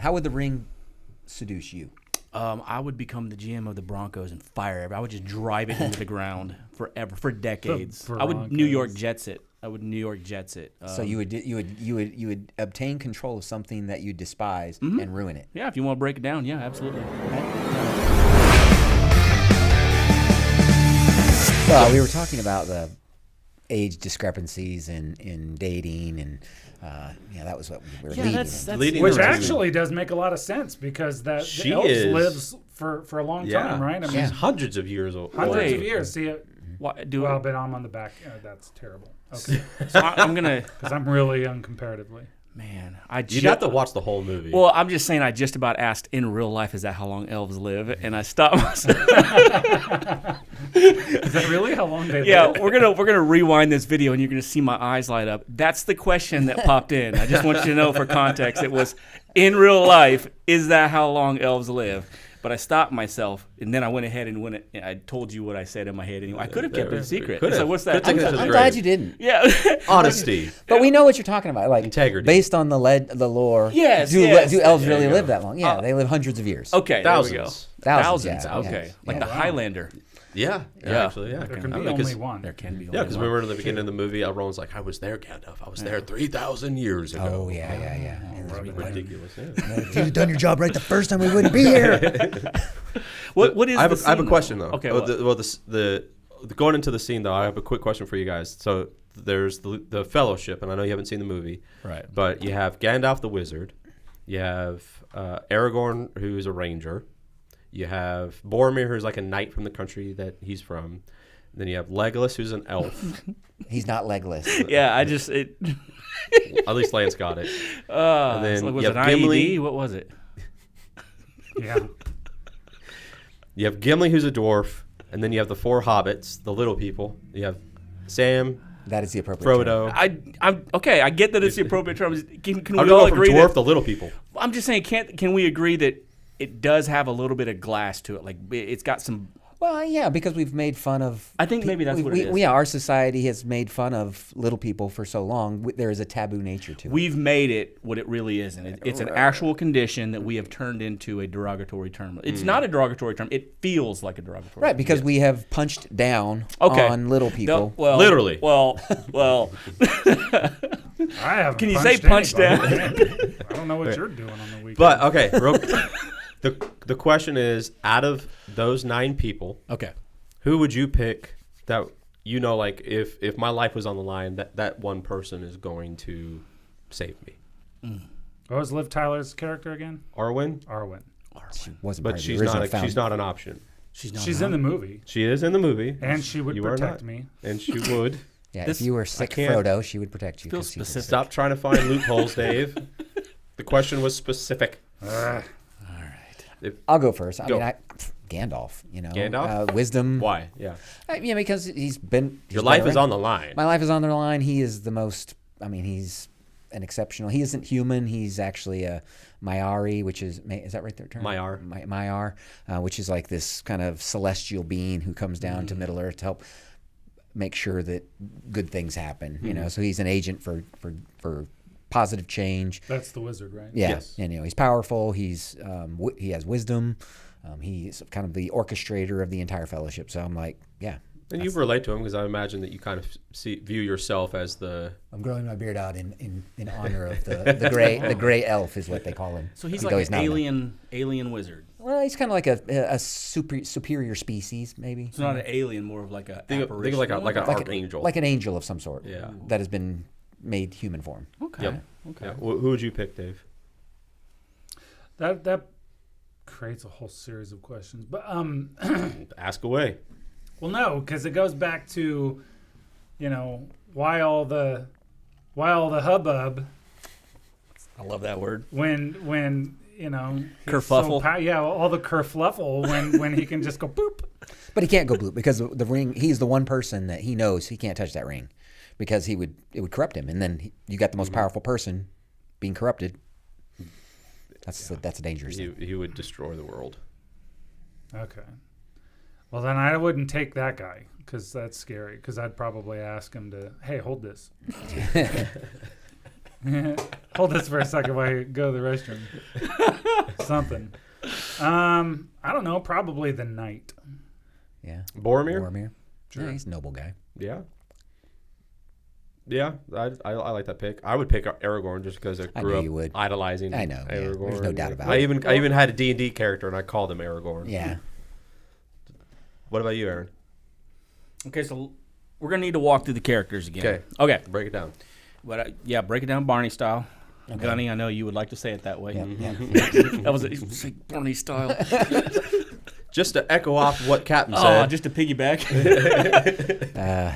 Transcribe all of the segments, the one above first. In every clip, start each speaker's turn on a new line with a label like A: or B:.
A: How would the ring seduce you?
B: I would become the GM of the Broncos and fire it. I would just drive it into the ground forever, for decades. I would New York Jets it.
A: So you would obtain control of something that you despise and ruin it.
B: Yeah, if you want to break it down, yeah, absolutely.
A: Well, we were talking about the age discrepancies in dating, and that was what we were leading.
C: Which actually does make a lot of sense because the elves lives for a long time, right? I mean,
D: she's hundreds of years old.
C: Hundreds of years. See it. But I'm on the back. That's terrible. Okay,
B: so I'm gonna
C: because I'm really young comparatively.
B: Man,
D: you'd have to watch the whole movie.
B: Well, I'm just saying. I just about asked in real life, "Is that how long elves live?" And I stopped myself.
C: Is that really how long they live?
B: Yeah, we're gonna rewind this video, and you're gonna see my eyes light up. That's the question that popped in. I just want you to know for context. It was in real life. Is that how long elves live? But I stopped myself, and then I went ahead and I told you what I said in my head anyway. I could have kept it a secret. So what's that?
A: I'm glad you didn't.
B: Yeah.
D: Honesty.
A: But we know what you're talking about. Like
D: integrity.
A: Based on the lore.
B: Yes.
A: Do elves really live that long? Yeah, they live hundreds of years.
B: Okay.
D: Thousands.
A: Thousands.
B: Okay. Like the Highlander.
D: Yeah. Actually, yeah.
C: There can be only one.
B: There can be only one.
D: Yeah, because remember in the beginning of the movie, Elrond's like, I was there, Gandalf. I was there 3,000 years ago.
A: Oh, yeah.
D: Ridiculous.
A: If you'd done your job right the first time, we wouldn't be here.
B: What is
D: I have a question, though.
B: Okay.
D: Going into the scene, though, I have a quick question for you guys. So there's the Fellowship, and I know you haven't seen the movie.
B: Right.
D: But you have Gandalf the Wizard. You have Aragorn, who's a ranger. You have Boromir, who's like a knight from the country that he's from. And then you have Legolas, who's an elf.
A: He's not Legolas.
B: Yeah,
D: At least Lance got it.
B: And then was it Gimli? What was it?
C: Yeah.
D: You have Gimli, who's a dwarf. And then you have the four hobbits, the little people. You have Sam.
A: That is the appropriate
D: Frodo.
A: term.
B: I'm okay. I get that it's the appropriate term. Can
D: I'll
B: we all
D: go
B: agree
D: from dwarf
B: that
D: to little people?
B: I'm just saying, can we agree that it does have a little bit of glass to it? Like it's got some.
A: Well, yeah, because we've made fun of.
B: I think maybe that's what it is.
A: Yeah, our society has made fun of little people for so long. There is a taboo nature to it.
B: We've made it what it really is, and it's an actual condition that we have turned into a derogatory term. It's not a derogatory term. It feels like a derogatory.
A: Right, because we have punched down on little people.
B: Well,
D: literally.
B: Well.
C: I have.
B: Can you say punch down?
C: I don't know what you're doing on the weekend.
D: But okay, the question is, out of those 9 people,
B: okay,
D: who would you pick that like if my life was on the line, that one person is going to save me?
C: What was Liv Tyler's character again?
D: Arwen.
A: She wasn't,
D: but she's not an option.
C: She's in the movie.
D: She is in the movie,
C: and she would protect me.
D: And she would.
A: Yeah, if you were sick, Frodo, she would protect you.
B: Feel specific.
D: Stop trying to find loopholes, Dave. The question was specific.
B: All right.
A: I'll go first. I mean, Gandalf.
D: Gandalf?
A: Wisdom.
D: Why? Yeah.
A: Because he's been.
D: Your life is on the line.
A: My life is on the line. He is the most. I mean, he's an exceptional. He isn't human. He's actually a Maiari, which is that right there? Term?
D: Maiar.
A: Maiar, which is like this kind of celestial being who comes down to Middle Earth to help make sure that good things happen. So he's an agent for positive change.
C: That's the wizard, right?
A: Yeah.
D: Yes.
A: And he's powerful. He has wisdom. He's kind of the orchestrator of the entire fellowship. So I'm like, yeah.
D: And you relate to him because I imagine that you kind of view yourself as the.
A: I'm growing my beard out in honor of the gray elf is what they call him.
B: So he's like an alien wizard.
A: Well, he's kind of like a superior species, maybe.
B: It's not an alien, more of like a
D: think
B: apparition.
D: like an archangel,
A: like an angel of some sort.
D: Yeah.
A: That has been made human form.
B: Okay.
D: Yep.
B: Okay.
D: Yeah. Who would you pick, Dave?
C: That creates a whole series of questions, but
D: Ask away.
C: Well, no, because it goes back to, why all the hubbub.
B: I love that word.
C: When
B: kerfuffle.
C: All the kerfluffle when he can just go boop.
A: But he can't go boop because the ring. He's the one person that he knows he can't touch that ring, because it would corrupt him, and then you got the most powerful person being corrupted. That's a dangerous thing.
D: He would destroy the world.
C: Okay. Well, then I wouldn't take that guy because that's scary. Because I'd probably ask him to, hey, hold this. Hold this for a second while you go to the restroom. Something. I don't know. Probably the knight.
A: Yeah.
D: Boromir?
A: Sure. Yeah, he's a noble guy.
D: Yeah. Yeah, I like that pick. I would pick Aragorn just because I
A: knew
D: grew
A: you
D: up
A: would.
D: idolizing
A: I know. Yeah.
D: Aragorn.
A: There's no doubt about
D: I
A: it.
D: even had a D&D character and I called him Aragorn.
A: Yeah.
D: What about you, Aaron?
B: Okay, so we're gonna need to walk through the characters again.
D: Okay. Break it down.
B: But break it down Barney style. Okay. Gunny, I know you would like to say it that way.
A: Yeah.
B: That was like Barney style.
D: Just to echo off what Captain said.
B: Just to piggyback.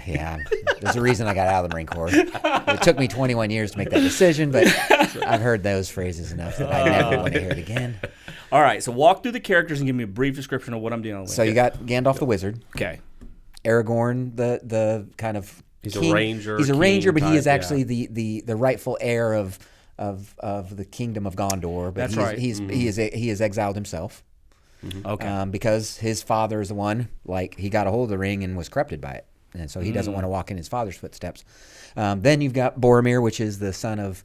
A: Yeah. There's a reason I got out of the Marine Corps. It took me 21 years to make that decision, but I've heard those phrases enough that I never want to hear it again.
B: All right, so walk through the characters and give me a brief description of what I'm dealing with.
A: So you got Gandalf the Wizard.
B: Okay.
A: Aragorn, the kind of
D: He's
A: king.
D: a ranger.
A: He's a ranger, but he is
D: type,
A: actually the rightful heir of the kingdom of Gondor. But
B: That's right.
A: He is exiled himself.
B: Okay.
A: Because his father is the one, he got a hold of the ring and was corrupted by it. And so he doesn't want to walk in his father's footsteps. Then you've got Boromir, which is the son of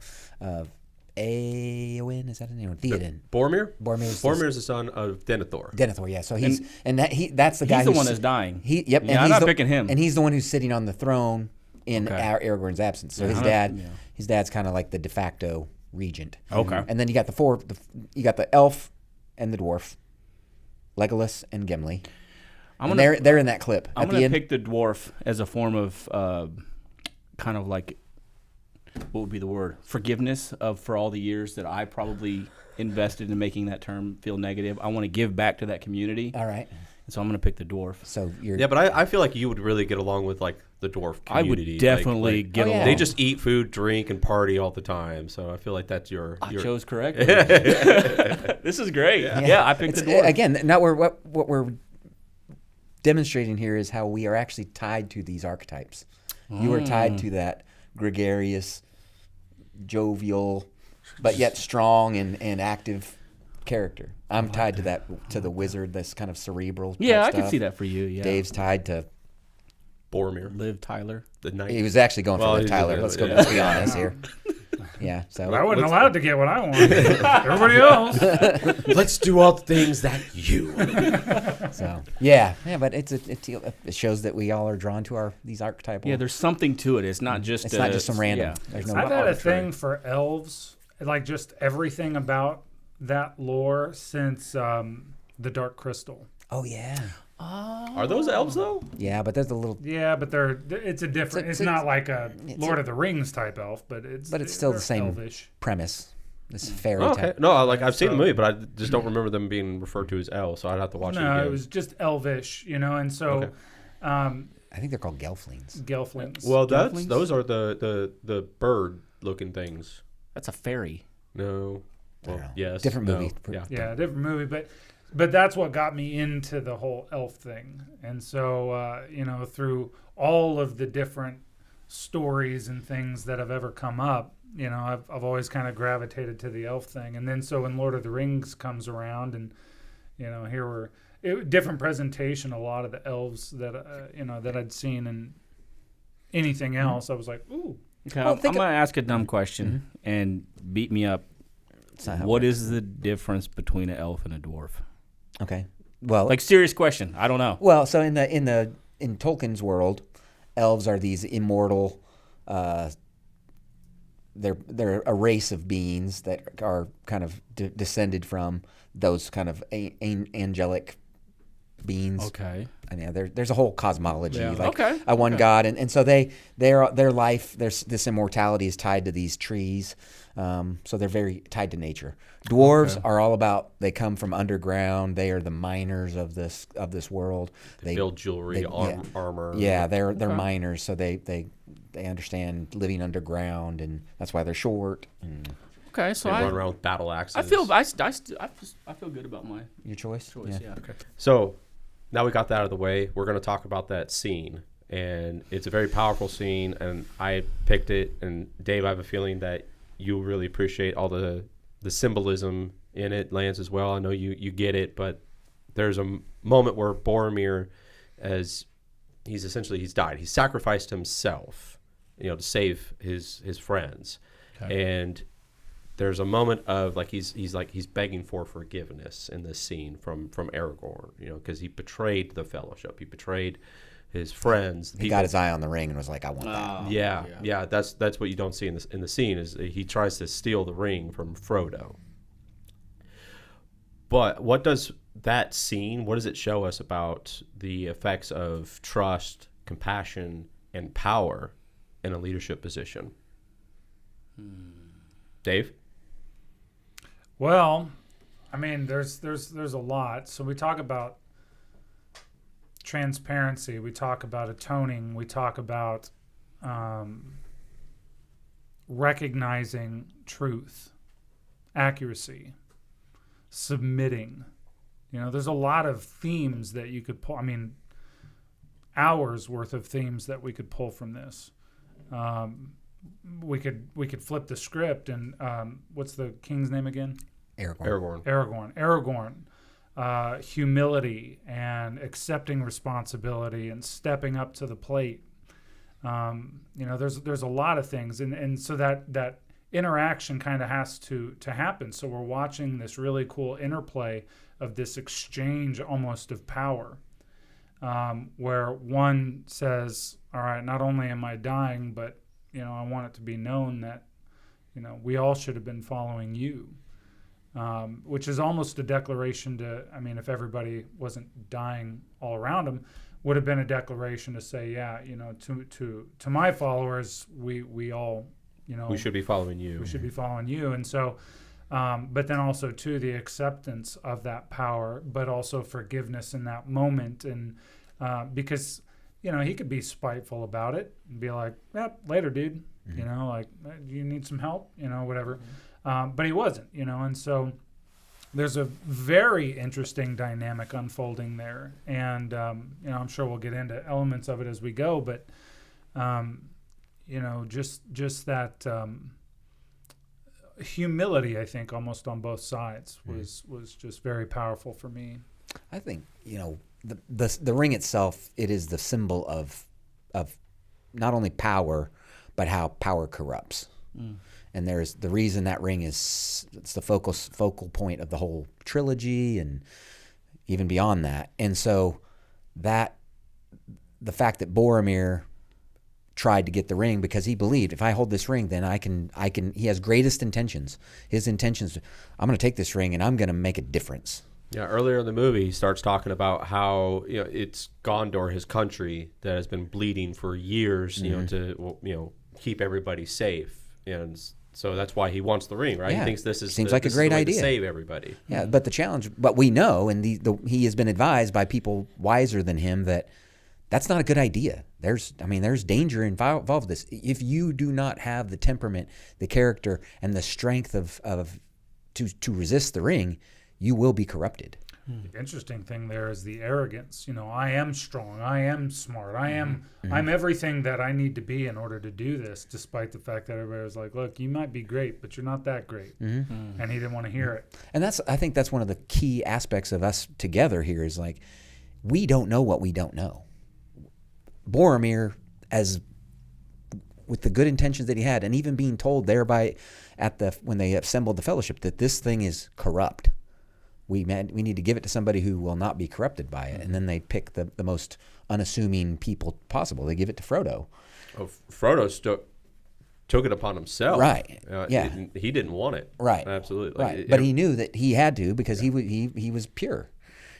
A: Eowyn, is that his name? Theoden.
D: Boromir?
A: Boromir
D: is the son of Denethor.
A: Denethor, yeah. So that's the guy
B: He's the
A: who's
B: one that's dying.
A: Yep.
B: Yeah, I'm not picking him.
A: And he's the one who's sitting on the throne in Aragorn's absence. So his dad's kind of like the de facto regent.
B: Okay.
A: And then you got you got the elf and the dwarf, Legolas and Gimli. They're in that clip.
B: I'm going to pick the dwarf as a form of kind of like, what would be the word? Forgiveness for all the years that I probably invested in making that term feel negative. I want to give back to that community.
A: All right.
B: And so I'm going to pick the dwarf.
A: So
D: Yeah, but I feel like you would really get along with the dwarf community.
B: I would definitely get along.
D: They just eat food, drink, and party all the time. So I feel like that's your.
B: I chose correctly. This is great. Yeah, I picked the dwarf.
A: Again, now what we're demonstrating here is how we are actually tied to these archetypes. You are tied to that gregarious, jovial, but yet strong and active character. I'm tied to the wizard, this kind of cerebral.
B: Yeah, I
A: type
B: can
A: stuff.
B: see that for you. Yeah.
A: Dave's tied to
D: Boromir.
B: Liv Tyler.
D: The knight.
A: He was actually going for Liv Tyler. Let's be honest here. Yeah, so
C: I wasn't allowed to get what I wanted. Everybody else.
D: Let's do all the things that you.
A: So yeah, but it shows that we all are drawn to these archetypal.
B: Yeah, there's something to it. It's not just
A: not just some random.
B: Yeah.
A: There's no
C: I've had a
B: arbitrary.
C: thing for elves, like just everything about that lore since the Dark Crystal.
A: Oh yeah.
D: Are those elves though?
A: Yeah, but there's a little.
C: Yeah, but it's a different. It's not like a Lord of the Rings type elf, but it's
A: still the
C: they're
A: same
C: elvish.
A: premise. This fairy
D: Oh, okay.
A: type.
D: No, I've seen the movie, but I just don't remember them being referred to as elves, so I'd have to watch it
C: No,
D: again.
C: it was just elvish, and so
D: Okay.
A: I think they're called gelflings.
C: gelflings.
D: Well,
B: Gelflings?
D: those are the bird-looking things.
B: That's a fairy.
D: No. Well,
A: know.
D: yes.
A: Different
D: no,
A: movie.
D: Yeah.
C: yeah, different movie, but that's what got me into the whole elf thing. And so, through all of the different stories and things that have ever come up, I've always kind of gravitated to the elf thing. And then so when Lord of the Rings comes around, and here different presentation, a lot of the elves that that I'd seen and anything else, I was like, ooh.
B: Okay,
A: Well,
B: I'm
A: think
B: going to ask a dumb question and beat me up.
A: It's not how
B: What
A: it
B: is the difference between an elf and a dwarf?
A: works. Okay? Well,
B: Like, serious question. I don't know.
A: well, so in Tolkien's world, elves are these immortal. They're a race of beings that are kind of descended from those kind of angelic beings.
B: Okay.
A: I mean, there's a whole cosmology,
B: Yeah.
A: like
B: Okay.
A: a one god, and so their life, this immortality is tied to these trees, so they're very tied to nature. Dwarves are all about, they come from underground. They are the miners of this world.
D: They build jewelry, armor.
A: Yeah, they're miners, so they understand living underground, and that's why they're short. And
B: Okay, so
D: They
B: I
D: run around with battle axes.
B: I feel good about my
A: your choice.
B: choice. Yeah.
D: Okay. So now we got that out of the way. We're going to talk about that scene. And it's a very powerful scene. And I picked it. And Dave, I have a feeling that you really appreciate all the symbolism in it. Lance as well. I know you get it. But there's a moment where Boromir, as he's died. He sacrificed himself, to save his friends. Okay. And there's a moment of like he's begging for forgiveness in this scene from Aragorn, because he betrayed the Fellowship, he betrayed his friends.
A: He got his eye on the ring and was like, "I want that."
D: Yeah. That's what you don't see in the scene is he tries to steal the ring from Frodo. But what does that scene? What does it show us about the effects of trust, compassion, and power in a leadership position? Dave?
C: Well, I mean, there's a lot. So we talk about transparency. We talk about atoning. We talk about recognizing truth, accuracy, submitting. There's a lot of themes that you could pull. I mean, hours worth of themes that we could pull from this. We could flip the script and what's the king's name again? Aragorn. Humility and accepting responsibility and stepping up to the plate. There's a lot of things, and so that interaction kind of has to happen. So we're watching this really cool interplay of this exchange almost of power, where one says, "All right, not only am I dying, but I want it to be known that we all should have been following you." Which is almost a declaration if everybody wasn't dying all around him, would have been a declaration to say, to my followers, we all,
D: we should be following you.
C: We should be following you. And so, but then also too, the acceptance of that power, but also forgiveness in that moment. And because, he could be spiteful about it and be like, later, dude, do you need some help? Whatever. But he wasn't, and so there's a very interesting dynamic unfolding there. And, I'm sure we'll get into elements of it as we go, but, just that humility, I think, almost on both sides was just very powerful for me.
A: I think, the ring itself, it is the symbol of not only power, but how power corrupts. And there's the reason that ring it's the focal point of the whole trilogy and even beyond that. And so that the fact that Boromir tried to get the ring because he believed, if I hold this ring, then I can, he has greatest intentions. His intentions, I'm going to take this ring and I'm going to make a difference.
D: Yeah, earlier in the movie, he starts talking about how it's Gondor, his country, that has been bleeding for years, to keep everybody safe, and so that's why he wants the ring, right?
A: Yeah.
D: He thinks this
A: seems like a great idea
D: to save everybody.
A: Yeah, but the challenge, but we know, and he has been advised by people wiser than him that that's not a good idea. There's danger involved with this. If you do not have the temperament, the character, and the strength to resist the ring, you will be corrupted.
C: The interesting thing there is the arrogance. I am strong. I am smart. I'm everything that I need to be in order to do this, despite the fact that everybody was like, look, you might be great, but you're not that great. And he didn't want to hear it.
A: And I think that's one of the key aspects of us together here is like, we don't know what we don't know. Boromir, with the good intentions that he had, and even being told thereby when they assembled the Fellowship that this thing is corrupt. We need to give it to somebody who will not be corrupted by it. And then they pick the most unassuming people possible. They give it to Frodo.
D: Oh, Frodo took it upon himself.
A: Right.
D: He didn't want it.
A: Right.
D: Absolutely.
A: Right. But he knew that he had to because he was pure.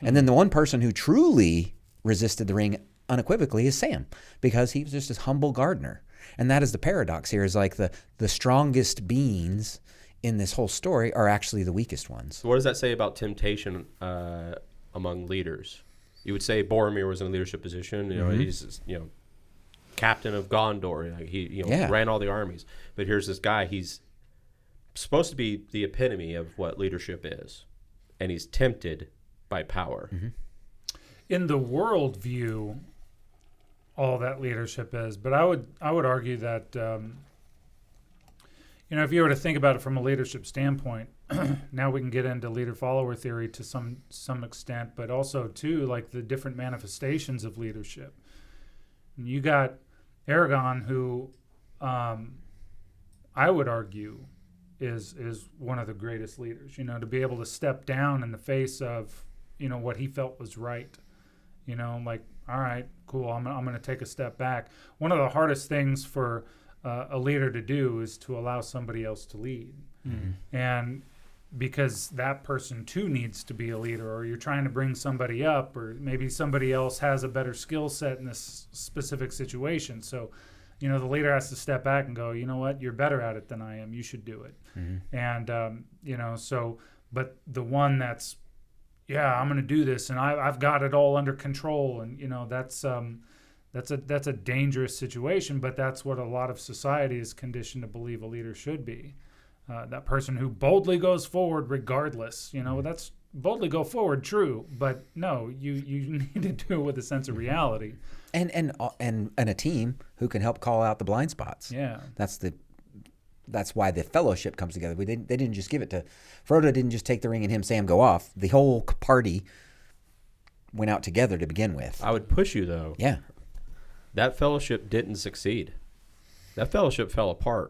A: And then the one person who truly resisted the ring unequivocally is Sam, because he was just this humble gardener. And that is the paradox here, is like the strongest beings in this whole story are actually the weakest ones.
D: So what does that say about temptation among leaders? You would say Boromir was in a leadership position. He's captain of Gondor. Like he ran all the armies. But here's this guy. He's supposed to be the epitome of what leadership is, and he's tempted by power.
C: In the world view, all that leadership is. But I would argue that. If you were to think about it from a leadership standpoint, now we can get into leader-follower theory to some extent, but also, too, like the different manifestations of leadership. And you got Aragorn, who I would argue is one of the greatest leaders. To be able to step down in the face of what he felt was right. Like, all right, cool. I'm going to take a step back. One of the hardest things for a leader to do is to allow somebody else to lead, and because that person too needs to be a leader, or you're trying to bring somebody up, or maybe somebody else has a better skill set in this specific situation. So, the leader has to step back and go, you know what, you're better at it than I am. You should do it. And, but the one that's, I'm going to do this, and I've got it all under control. And, that's a dangerous situation, but that's what a lot of society is conditioned to believe a leader should be. That person who boldly goes forward regardless, that's boldly go forward, true, but no, you need to do it with a sense of reality.
A: And a team who can help call out the blind spots.
C: Yeah.
A: That's why the fellowship comes together. They didn't just give it to Frodo. Didn't just take the ring and him Sam go off. The whole party went out together to begin with.
D: I would push you though.
A: Yeah.
D: That fellowship didn't succeed. That fellowship fell apart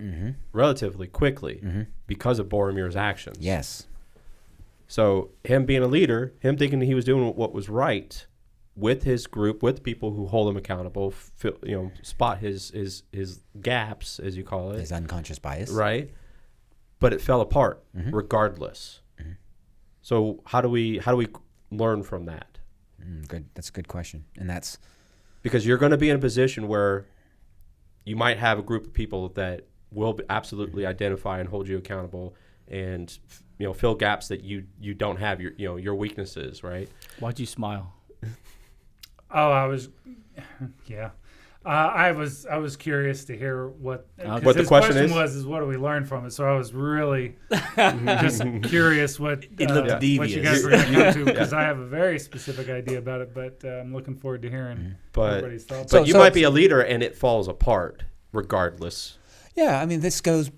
D: relatively quickly because of Boromir's actions.
A: Yes.
D: So him being a leader, him thinking he was doing what was right with his group, with people who hold him accountable, spot his gaps, as you call it.
A: His unconscious bias.
D: Right. But it fell apart regardless. So how do we learn from that?
A: Good. That's a good question. And that's
D: because you're going to be in a position where you might have a group of people that will absolutely identify and hold you accountable and fill gaps that you don't have, your weaknesses, right?
B: Why'd you smile?
C: Oh, I was I was curious to hear what
D: the
C: his
D: question
C: was what do we learn from it. So I was really just curious what
B: It looked
C: what
B: devious.
C: you guys were going to come to, because I have a very specific idea about it, but I'm looking forward to hearing everybody's thoughts.
D: But you might be a leader and it falls apart regardless.
A: Yeah, I mean, this goes.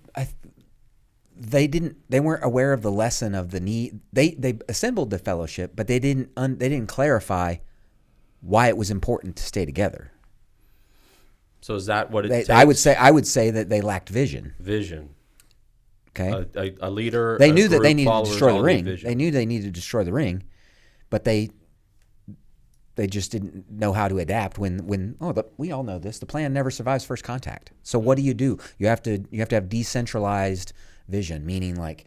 A: They weren't aware of the lesson of the need. They assembled the fellowship, but they didn't clarify why it was important to stay together.
D: So is that what it takes?
A: I would say that they lacked vision.
D: Vision.
A: Okay.
D: A leader.
A: They
D: a
A: knew that they
D: group,
A: needed to
D: followers,
A: destroy the
D: all
A: ring.
D: need vision.
A: They knew they needed to destroy the ring, but they just didn't know how to adapt we all know this. The plan never survives first contact. So what do? You have to have decentralized vision, meaning like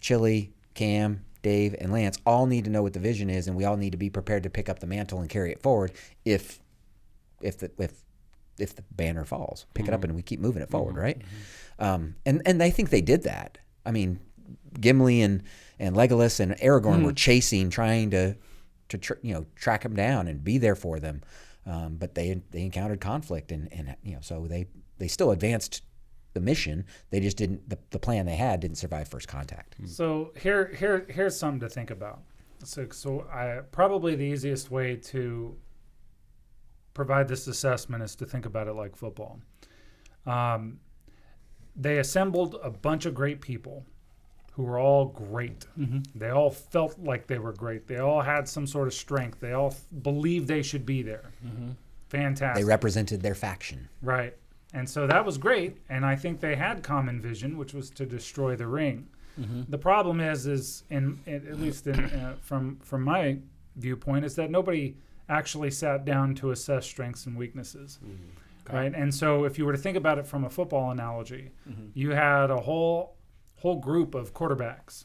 A: Chili, Cam, Dave, and Lance all need to know what the vision is, and we all need to be prepared to pick up the mantle and carry it forward if the banner falls. Pick it up and we keep moving it forward, right? And I think they did that. I mean, Gimli and Legolas and Aragorn were chasing, trying to track him down and be there for them, but they encountered conflict and so they still advanced the mission. They just didn't. The plan they had didn't survive first contact.
C: So here's something to think about. So probably the easiest way to provide this assessment is to think about it like football. They assembled a bunch of great people who were all great. They all felt like they were great. They all had some sort of strength. They all believed they should be there. Fantastic.
A: They represented their faction.
C: Right. And so that was great. And I think they had common vision, which was to destroy the ring. The problem is at least from my viewpoint, is that nobody actually sat down to assess strengths and weaknesses. Okay. Right. And so if you were to think about it from a football analogy, you had a whole group of quarterbacks,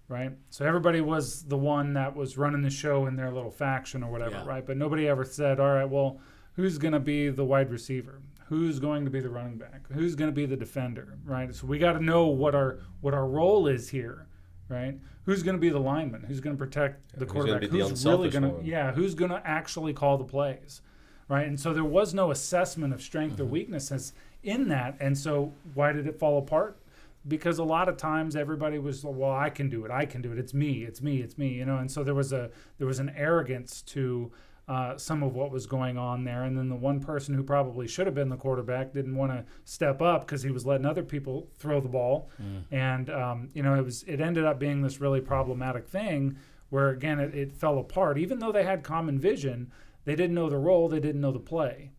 C: right? So everybody was the one that was running the show in their little faction or whatever, right? But nobody ever said, all right, well, who's going to be the wide receiver? Who's going to be the running back? Who's going to be the defender, right? So we got to know what our role is here, right? Who's going to be the lineman? Who's going to protect the quarterback? Who's really going to who's going to actually call the plays, right? And so there was no assessment of strength or weaknesses in that. And so why did it fall apart? Because a lot of times everybody was, well, I can do it. It's me. And so there was an arrogance to some of what was going on there. And then the one person who probably should have been the quarterback didn't want to step up because he was letting other people throw the ball. And it ended up being this really problematic thing where, again, it fell apart. Even though they had common vision, they didn't know the role. They didn't know the play.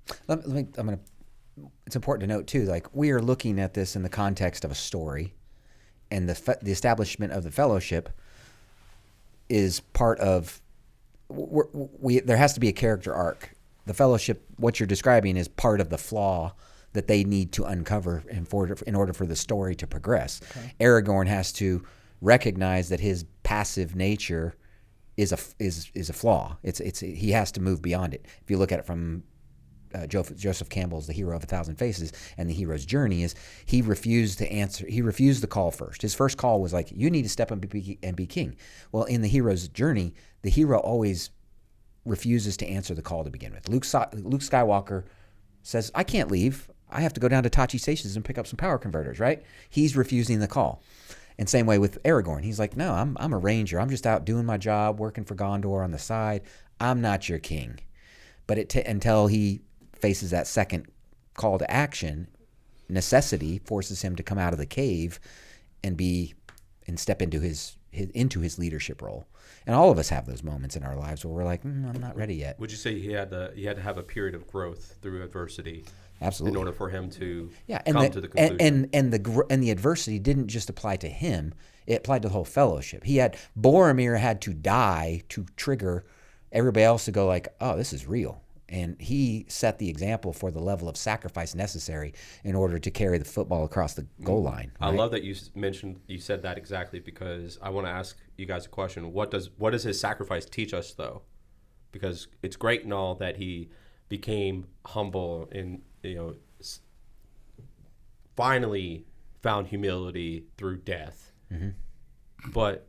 A: It's important to note too, like we are looking at this in the context of a story, and the establishment of the fellowship is part of. There has to be a character arc. The fellowship, what you're describing, is part of the flaw that they need to uncover in order for the story to progress. Okay. Aragorn has to recognize that his passive nature is a flaw. He has to move beyond it. If you look at it from Joseph Campbell's The Hero of a Thousand Faces, and the hero's journey is he refused to answer. He refused the call first. His first call was like, "You need to step up and be king." Well, in the hero's journey, the hero always refuses to answer the call to begin with. Luke Skywalker says, "I can't leave. I have to go down to Tachi Stations and pick up some power converters." Right? He's refusing the call. And same way with Aragorn. He's like, "No, I'm a ranger. I'm just out doing my job, working for Gondor on the side. I'm not your king." But until he faces that second call to action, necessity forces him to come out of the cave and step into his leadership role. And all of us have those moments in our lives where we're like, I'm not ready yet.
D: Would you say he had to have a period of growth through adversity?
A: Absolutely.
D: In order for him to
A: come
D: to the conclusion.
A: And the adversity didn't just apply to him; it applied to the whole fellowship. Boromir had to die to trigger everybody else to go like, "Oh, this is real." And he set the example for the level of sacrifice necessary in order to carry the football across the goal line. Right?
D: I love that you said that exactly, because I want to ask you guys a question. What does his sacrifice teach us, though? Because it's great and all that he became humble and finally found humility through death. Mm-hmm. But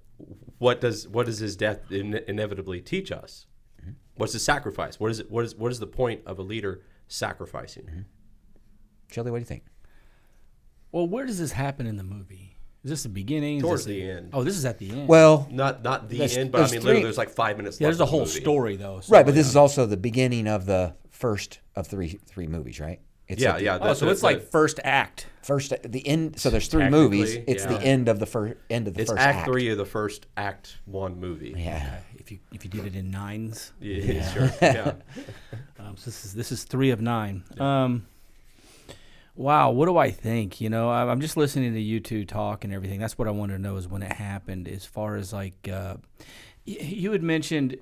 D: what does his death inevitably teach us? What's the sacrifice? What is the point of a leader sacrificing?
A: Mm-hmm. Shelly, what do you think?
B: Well, where does this happen in the movie? Is this the beginning?
D: Towards the end.
B: Oh, this is at the end.
A: Well,
D: not the end, but I mean, literally, there's like 5 minutes left.
B: There's a whole story, though. So
A: right, but this is also the beginning of the first of three movies, right?
B: Oh, so it's like first act.
A: The end. So there's 3 movies. It's the end of the first act.
D: It's act 3 of the first act 1 movie.
A: Yeah.
B: Okay. If you did it in 9s.
D: Yeah. Sure. Yeah.
B: So this is 3 of 9. Yeah. Wow, what do I think? I'm just listening to you two talk and everything. That's what I wanted to know is when it happened. As far as like, you had mentioned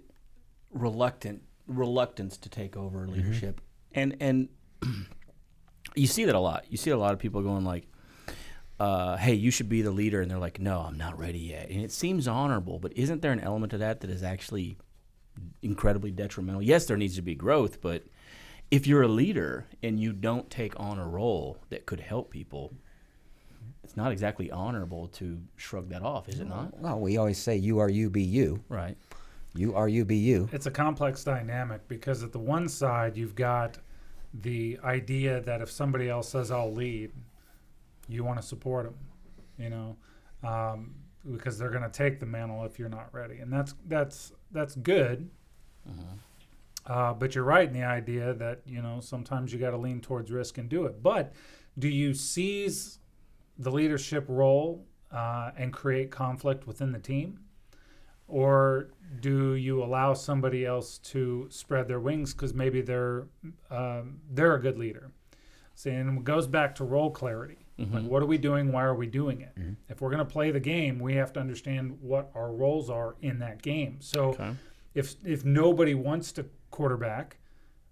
B: reluctance to take over leadership, and you see that a lot. You see a lot of people going like, "Hey, you should be the leader," and they're like, "No, I'm not ready yet." And it seems honorable, but isn't there an element of that is actually incredibly detrimental? Yes, there needs to be growth, but if you're a leader and you don't take on a role that could help people, it's not exactly honorable to shrug that off, is it not?
A: Well, we always say, "You are you, be you."
B: Right.
A: You are you, be you.
C: It's a complex dynamic because at the one side, you've got the idea that if somebody else says, "I'll lead," you want to support them, because they're going to take the mantle if you're not ready. And that's good. But you're right in the idea that, sometimes you got to lean towards risk and do it. But do you seize the leadership role and create conflict within the team? Or do you allow somebody else to spread their wings because maybe they're a good leader? See, and it goes back to role clarity. Mm-hmm. Like, what are we doing? Why are we doing it? Mm-hmm. If we're going to play the game, we have to understand what our roles are in that game. So if nobody wants to quarterback,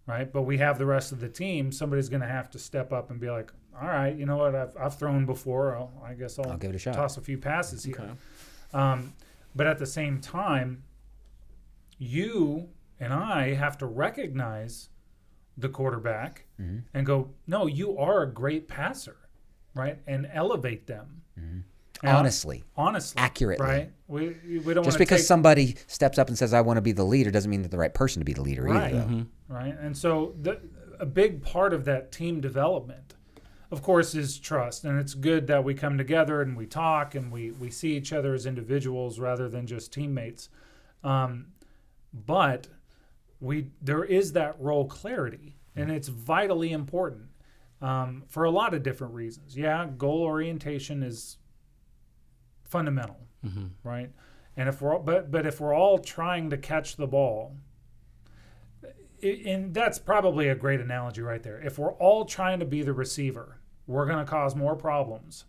C: right, but we have the rest of the team, somebody's going to have to step up and be like, "All right, you know what? I've thrown before. I guess I'll
A: give it a shot.
C: Toss a few passes here." But at the same time, you and I have to recognize the quarterback and go, "No, you are a great passer," right? And elevate them.
A: Honestly, accurately,
C: right? We don't
A: just because somebody steps up and says, "I want to be the leader," doesn't mean that the right person to be the leader either. Though.
C: Right. And so a big part of that team development, of course, is trust. And it's good that we come together and we talk and we see each other as individuals rather than just teammates. But there is that role clarity, and it's vitally important for a lot of different reasons. Yeah, goal orientation is fundamental, right? And if we're all trying to catch the ball, and that's probably a great analogy right there. If we're all trying to be the receiver, we're going to cause more problems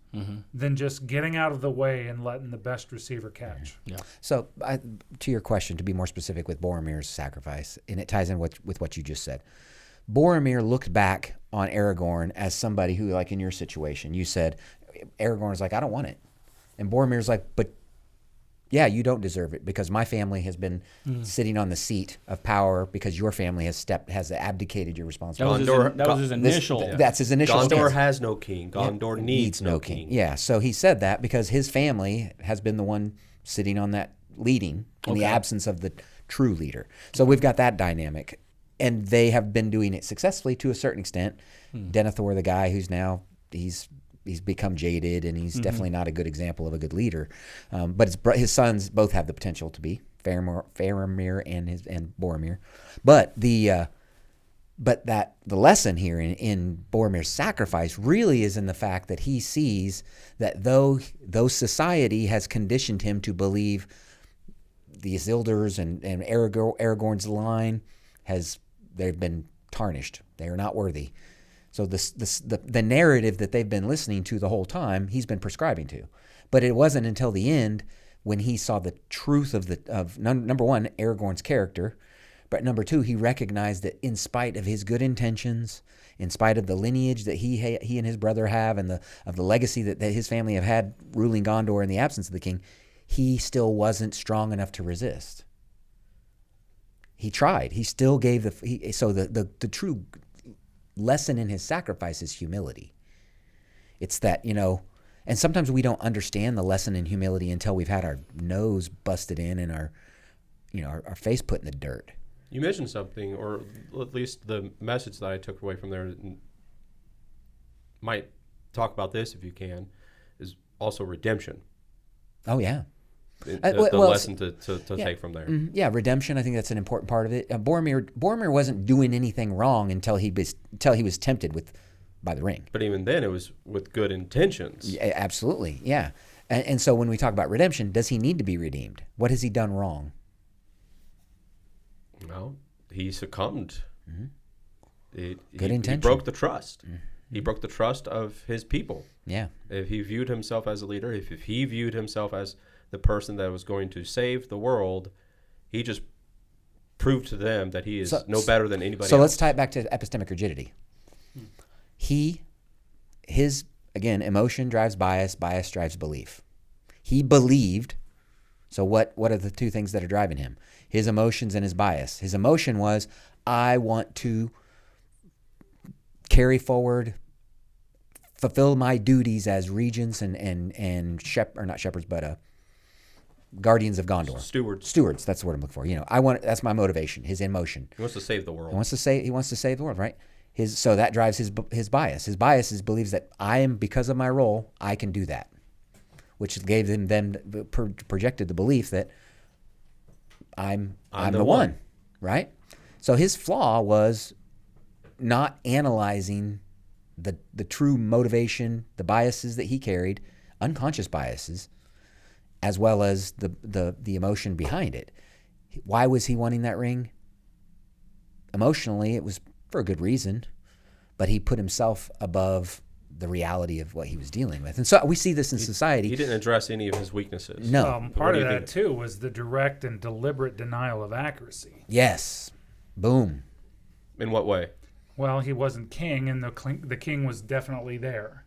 C: than just getting out of the way and letting the best receiver catch.
B: Yeah.
A: So, to your question, to be more specific with Boromir's sacrifice, and it ties in with what you just said. Boromir looked back on Aragorn as somebody who, like in your situation, you said, Aragorn's like, I don't want it. And Boromir's like, but yeah, you don't deserve it because my family has been sitting on the seat of power because your family has abdicated your responsibility.
B: That was his initial.
A: That's his initial
D: Gondor
A: stance.
D: has no king. Gondor needs no king.
A: Yeah, so he said that because his family has been the one sitting on that leading in the absence of the true leader. So we've got that dynamic. And they have been doing it successfully to a certain extent. Denethor, the guy who's now, he's become jaded and he's definitely not a good example of a good leader. But his sons both have the potential to be, Faramir and Boromir. But the lesson here in Boromir's sacrifice really is in the fact that he sees that though society has conditioned him to believe the Isildurs and Aragorn's line they've been tarnished. They are not worthy. So the narrative that they've been listening to the whole time, he's been prescribing to. But it wasn't until the end when he saw the truth of number one, Aragorn's character, but number two, he recognized that in spite of his good intentions, in spite of the lineage that he and his brother have, and of the legacy that his family have had ruling Gondor in the absence of the king, he still wasn't strong enough to resist. He tried. He still gave the true lesson in his sacrifice is humility. It's that, and sometimes we don't understand the lesson in humility until we've had our nose busted in and our face put in the dirt.
D: You mentioned something, or at least the message that I took away from there, might talk about this if you can, is also redemption.
A: Oh, yeah.
D: The lesson to take from there.
A: Yeah, redemption. I think that's an important part of it. Boromir wasn't doing anything wrong until he was tempted by the ring.
D: But even then, it was with good intentions.
A: Yeah, absolutely, yeah. And so when we talk about redemption, does he need to be redeemed? What has he done wrong?
D: Well, he succumbed.
A: Good intention.
D: He broke the trust. He broke the trust of his people.
A: Yeah.
D: If he viewed himself as a leader, if he viewed himself as the person that was going to save the world, he just proved to them that he is no better than anybody else.
A: So let's tie it back to epistemic rigidity. His emotion drives bias drives belief. He believed, so what are the two things that are driving him? His emotions and his bias. His emotion was, I want to carry forward, fulfill my duties as regents and not shepherds, but guardians of Gondor. Stewards. That's the word I'm looking for. That's my motivation. His emotion.
D: He wants to save the world.
A: He wants to save the world, right? So that drives his bias. His bias believes that because of my role, I can do that, which gave them projected the belief that I'm the one, right? So his flaw was not analyzing the true motivation, the biases that he carried, unconscious biases, as well as the emotion behind it. Why was he wanting that ring? Emotionally, it was for a good reason, but he put himself above the reality of what he was dealing with. And so we see this in society.
D: He didn't address any of his weaknesses.
A: No.
C: Part of that, too, was the direct and deliberate denial of accuracy.
A: Yes. Boom.
D: In what way?
C: Well, he wasn't king, and the king was definitely there.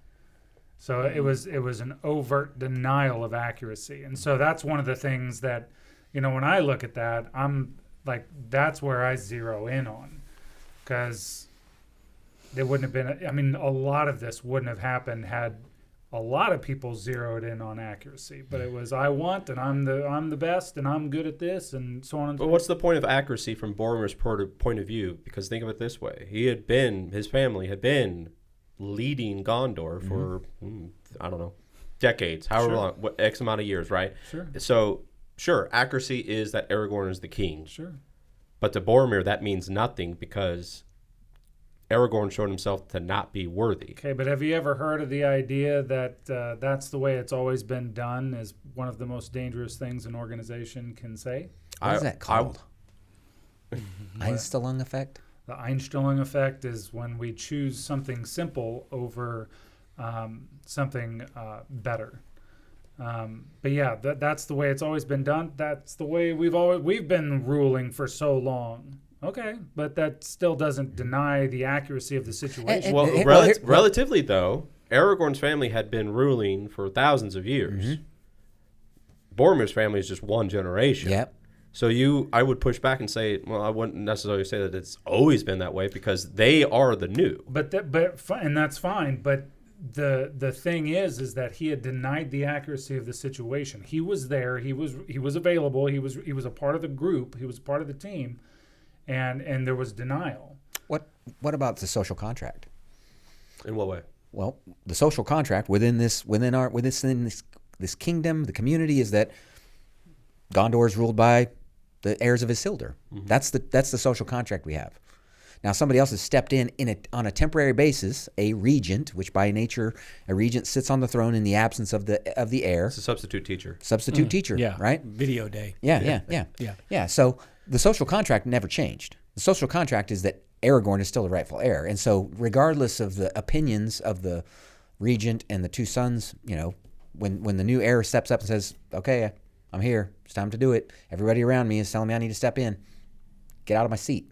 C: So it was an overt denial of accuracy. And so that's one of the things that, when I look at that, I'm like, that's where I zero in on. Because there wouldn't have been, a lot of this wouldn't have happened had a lot of people zeroed in on accuracy. But it was, I want, and I'm the best, and I'm good at this, and so on and so on.
D: But what's the point of accuracy from Boromir's point of view? Because think of it this way. His family had been leading Gondor for, I don't know, decades, however long, X amount of years, right?
C: Sure.
D: So, sure, accuracy is that Aragorn is the king.
C: Sure.
D: But to Boromir, that means nothing because Aragorn showed himself to not be worthy.
C: Okay, but have you ever heard of the idea that that's the way it's always been done is one of the most dangerous things an organization can say?
A: What is that called? Einstellung effect?
C: The Einstellung effect is when we choose something simple over something better. But yeah, that's the way it's always been done. That's the way we've been ruling for so long. Okay, but that still doesn't deny the accuracy of the situation.
D: Well,
A: Well,
D: relatively though, Aragorn's family had been ruling for thousands of years. Boromir's family is just one generation.
A: Yep.
D: So I would push back and say, well, I wouldn't necessarily say that it's always been that way because they are the new.
C: And that's fine. But the thing is that he had denied the accuracy of the situation. He was there. He was available. He was a part of the group. He was part of the team, and there was denial.
A: What about the social contract?
D: In what way?
A: Well, the social contract within this kingdom, the community, is that Gondor is ruled by the heirs of Isildur. That's the social contract we have. Now, somebody else has stepped in on a temporary basis, a regent, which by nature a regent sits on the throne in the absence of the heir.
D: It's a substitute teacher.
A: Substitute teacher,
B: Yeah.
A: right?
B: Video day.
A: Yeah. So the social contract never changed. The social contract is that Aragorn is still the rightful heir, and so regardless of the opinions of the regent and the two sons, when the new heir steps up and says, "Okay, I'm here. It's time to do it. Everybody around me is telling me I need to step in. Get out of my seat."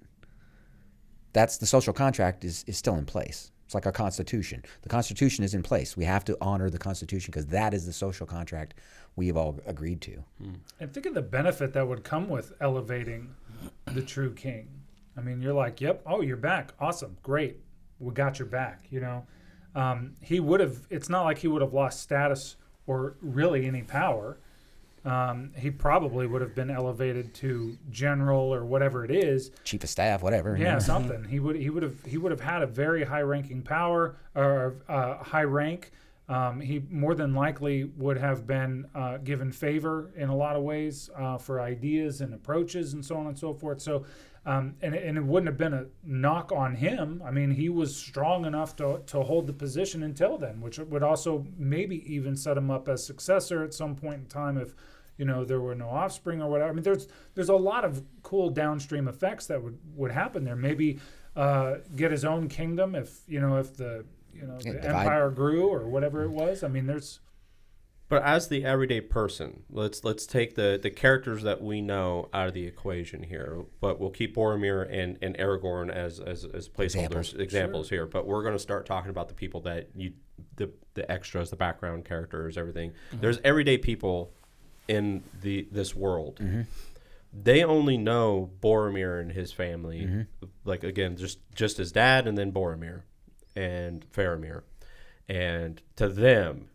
A: That's the social contract is still in place. It's like our Constitution. The Constitution is in place. We have to honor the Constitution because that is the social contract we have all agreed to.
C: And think of the benefit that would come with elevating the true king. I mean, you're like, "Yep, oh, you're back. Awesome, great. We got your back." He would have. It's not like he would have lost status or really any power. He probably would have been elevated to general or whatever it is,
A: Chief of staff, whatever.
C: yeah, something. He would have had a very high ranking power or high rank. He more than likely would have been given favor in a lot of ways for ideas and approaches and so on and so forth. So, and it wouldn't have been a knock on him. I mean, he was strong enough to hold the position until then, which would also maybe even set him up as successor at some point in time if there were no offspring or whatever. I mean, there's a lot of cool downstream effects that would happen there. Maybe get his own kingdom if the empire grew or whatever it was. I mean, there's.
D: But as the everyday person, let's take the characters that we know out of the equation here. But we'll keep Boromir and Aragorn as placeholders, examples
C: Sure.
D: here. But we're going to start talking about the people that the extras, the background characters, everything. There's everyday people in this world. They only know Boromir and his family, like again, just his dad, and then Boromir and Faramir, and to them.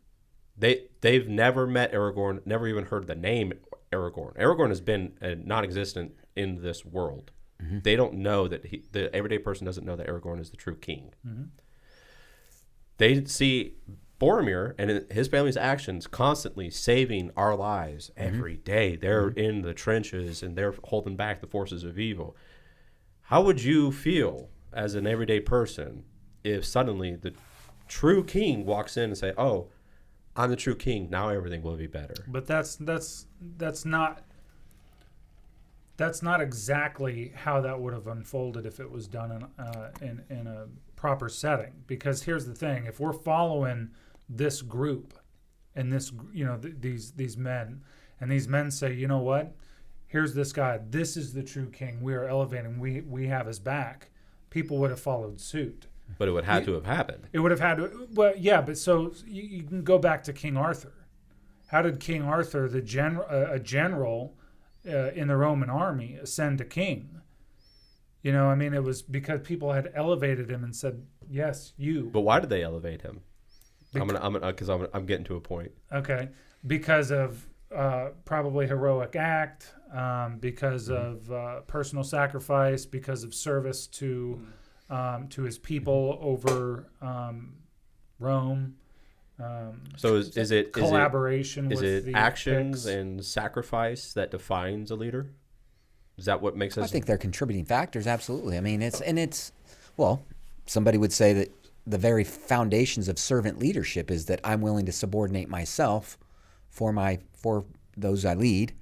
D: They've never met Aragorn, never even heard the name Aragorn. Aragorn has been non-existent in this world. They don't know that the everyday person doesn't know that Aragorn is the true king. They see Boromir and his family's actions constantly saving our lives every day. They're in the trenches and they're holding back the forces of evil. How would you feel as an everyday person if suddenly the true king walks in and say, "Oh, I'm the true king. Now everything will be better"?
C: But that's not exactly how that would have unfolded if it was done in a proper setting. Because here's the thing: if we're following this group and these men, and these men say, "You know what? Here's this guy. This is the true king. We are elevating. We have his back." People would have followed suit.
D: But it would have to have happened.
C: It would have had to. Well, yeah, but so you can go back to King Arthur. How did King Arthur, a general in the Roman army, ascend to king? I mean, it was because people had elevated him and said, "Yes, you."
D: But why did they elevate him? I'm getting to a point.
C: Okay, because of probably heroic act, because of personal sacrifice, because of service to his people over Rome.
D: So is it
C: collaboration?
D: Is
C: with
D: it
C: the
D: actions
C: Picts?
D: and sacrifice that defines a leader? Is that what makes us?
A: I think they're contributing factors, absolutely. I mean, somebody would say that the very foundations of servant leadership is that I'm willing to subordinate myself for those I lead,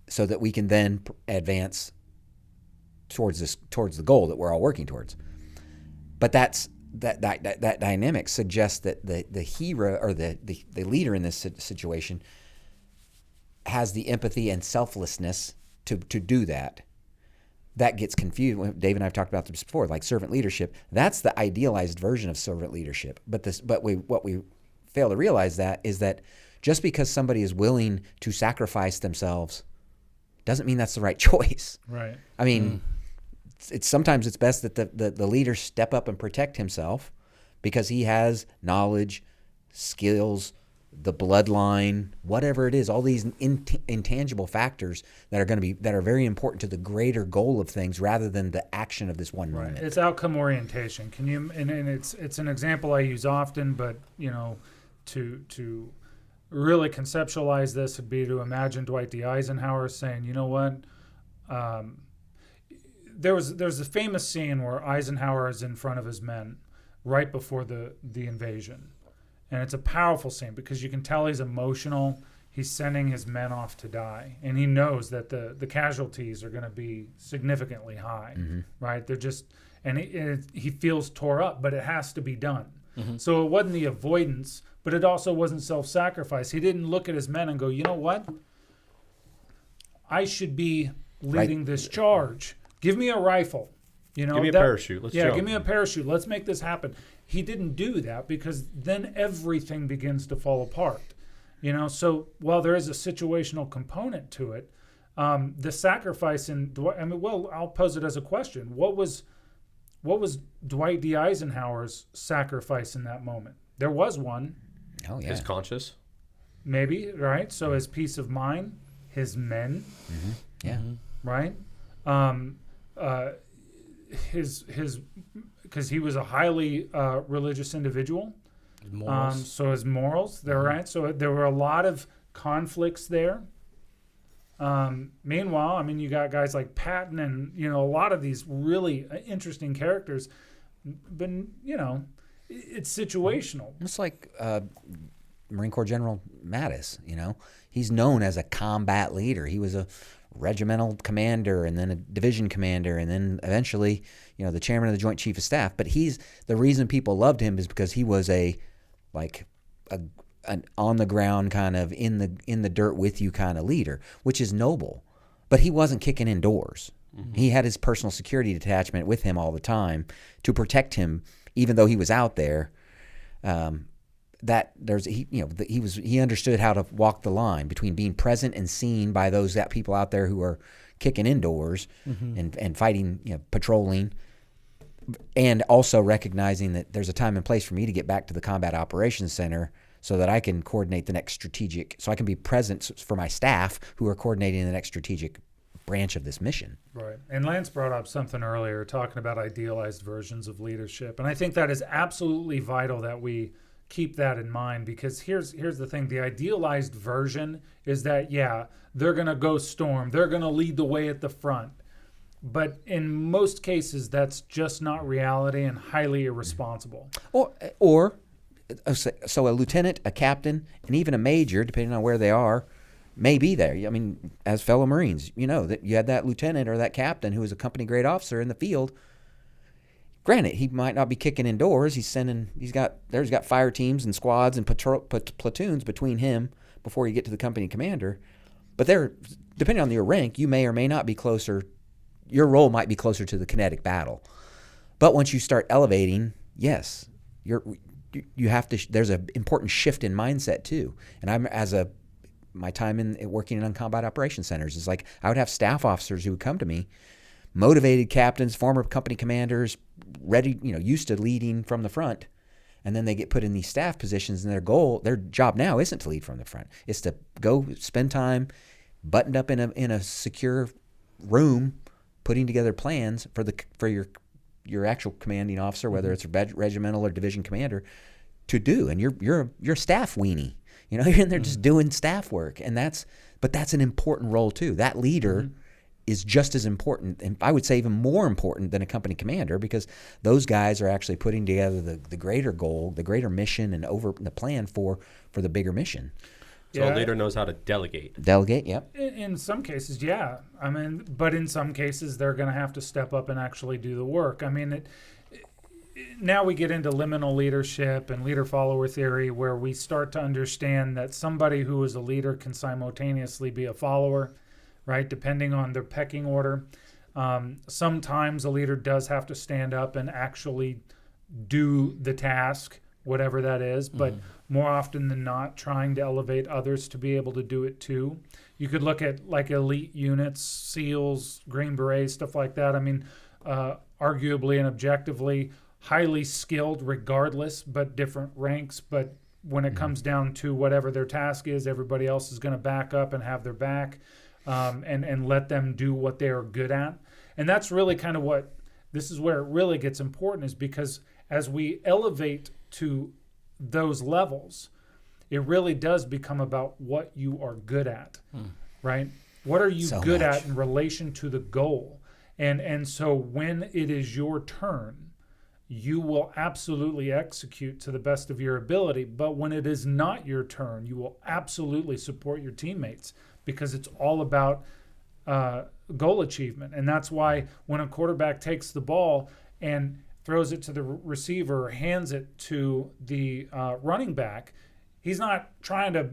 A: so that we can then advance towards the goal that we're all working towards. But that's that dynamic suggests that the hero or the leader in this situation has the empathy and selflessness to do that. That gets confused. Dave and I have talked about this before, like servant leadership. That's the idealized version of servant leadership. But what we fail to realize is that just because somebody is willing to sacrifice themselves doesn't mean that's the right choice.
C: Right.
A: I mean, sometimes it's best that the leader step up and protect himself because he has knowledge, skills, the bloodline, whatever it is, all these intangible factors that are very important to the greater goal of things rather than the action of this one moment.
C: It's outcome orientation. Can you? And it's an example I use often, but to really conceptualize this would be to imagine Dwight D. Eisenhower saying, you know what? There's a famous scene where Eisenhower is in front of his men right before the invasion. And it's a powerful scene because you can tell he's emotional. He's sending his men off to die. And he knows that the casualties are going to be significantly high, right? They're just, and he feels tore up, but it has to be done. So it wasn't the avoidance, but it also wasn't self-sacrifice. He didn't look at his men and go, you know what? I should be leading this charge. Give me a rifle.
D: Give me a parachute. Let's jump.
C: Give me a parachute. Let's make this happen. He didn't do that because then everything begins to fall apart. So while there is a situational component to it, the sacrifice I'll pose it as a question. What was Dwight D. Eisenhower's sacrifice in that moment? There was one.
A: Oh, yeah.
D: His conscience.
C: Maybe, right? So his peace of mind, his men.
A: Yeah.
C: Right? His because he was a highly religious individual.
B: Morals.
C: So his morals, they're right. So there were a lot of conflicts there. Meanwhile, you got guys like Patton and, a lot of these really interesting characters. But, it's situational.
A: It's like Marine Corps General Mattis, He's known as a combat leader. He was a regimental commander and then a division commander and then eventually, the chairman of the Joint Chief of Staff. But the reason people loved him is because he was an on the ground kind of in the dirt with you kind of leader, which is noble. But he wasn't kicking indoors. He had his personal security detachment with him all the time to protect him, even though he was out there. He understood how to walk the line between being present and seen by those people out there who are kicking indoors and fighting, patrolling, and also recognizing that there's a time and place for me to get back to the Combat Operations Center so that I can coordinate the next strategic, so I can be present for my staff who are coordinating the next strategic branch of this mission.
C: Right. And Lance brought up something earlier talking about idealized versions of leadership. And I think that is absolutely vital that we keep that in mind, because here's the thing. The idealized version is that, they're going to go storm. They're going to lead the way at the front. But in most cases, that's just not reality and highly irresponsible.
A: Or so a lieutenant, a captain, and even a major, depending on where they are, may be there. As fellow Marines, that you had that lieutenant or that captain who was a company grade officer in the field. Granted, he might not be kicking indoors. There's got fire teams and squads and platoons between him before you get to the company commander. But depending on your rank, you may or may not be closer. Your role might be closer to the kinetic battle. But once you start elevating, yes, you have to. There's an important shift in mindset too. And my time in working in combat operations centers is like I would have staff officers who would come to me, motivated captains, former company commanders, ready, used to leading from the front, and then they get put in these staff positions, and their job now isn't to lead from the front. It's to go spend time buttoned up in a secure room, putting together plans for your actual commanding officer, whether it's a regimental or division commander, to do. And you're staff weenie. You're in there just doing staff work, and that's an important role too. That leader is just as important, and I would say even more important than a company commander, because those guys are actually putting together the greater goal, the greater mission, and over the plan for the bigger mission.
D: So a leader knows how to delegate.
A: Delegate, yep.
C: In some cases, yeah. But in some cases, they're going to have to step up and actually do the work. now we get into liminal leadership and leader-follower theory, where we start to understand that somebody who is a leader can simultaneously be a follower, right? Depending on their pecking order. Sometimes a leader does have to stand up and actually do the task, whatever that is, but more often than not, trying to elevate others to be able to do it too. You could look at like elite units, SEALs, Green Berets, stuff like that. I mean, arguably and objectively highly skilled regardless, but different ranks. But when it comes down to whatever their task is, everybody else is going to back up and have their back, and let them do what they are good at. And that's really kind of what, this is where it really gets important, is because as we elevate to those levels, it really does become about what you are good at, right? What are you
A: So
C: good
A: much.
C: at in relation to the goal? And so when it is your turn, you will absolutely execute to the best of your ability. But when it is not your turn, you will absolutely support your teammates, because it's all about goal achievement. And that's why when a quarterback takes the ball and throws it to the receiver or hands it to the running back, he's not trying to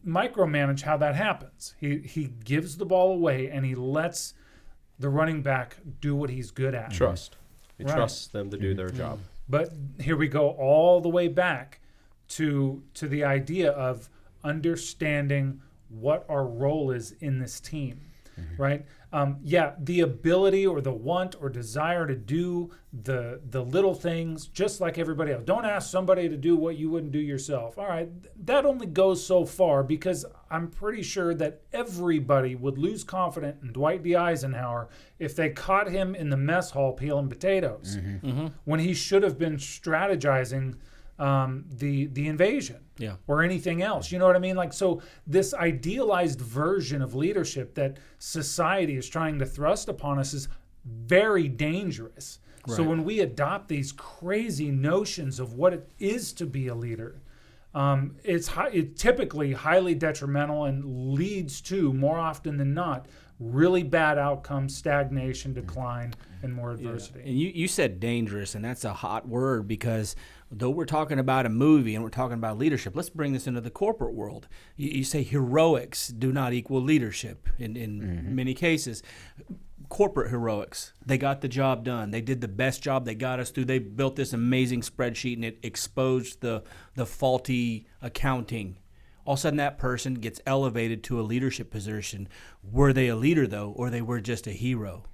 C: micromanage how that happens. He gives the ball away and he lets the running back do what he's good at.
D: Trust. He
C: Right.
D: trusts them to do their job.
C: But here we go all the way back to the idea of understanding what our role is in this team, right? The ability or the want or desire to do the little things just like everybody else. Don't ask somebody to do what you wouldn't do yourself. All right, that only goes so far, because I'm pretty sure that everybody would lose confidence in Dwight D. Eisenhower if they caught him in the mess hall peeling potatoes when he should have been strategizing the invasion or anything else. You know what I mean? Like, so this idealized version of leadership that society is trying to thrust upon us is very dangerous. Right. So when we adopt these crazy notions of what it is to be a leader, it's typically highly detrimental and leads to, more often than not, really bad outcomes, stagnation, decline, and more adversity.
E: And you said dangerous, and that's a hot word, because though we're talking about a movie and we're talking about leadership, let's bring this into the corporate world. You say heroics do not equal leadership in many cases. Corporate heroics, they got the job done. They did the best job they got us through. They built this amazing spreadsheet, and it exposed the faulty accounting. All of a sudden, that person gets elevated to a leadership position. Were they a leader, though, or they were just a hero?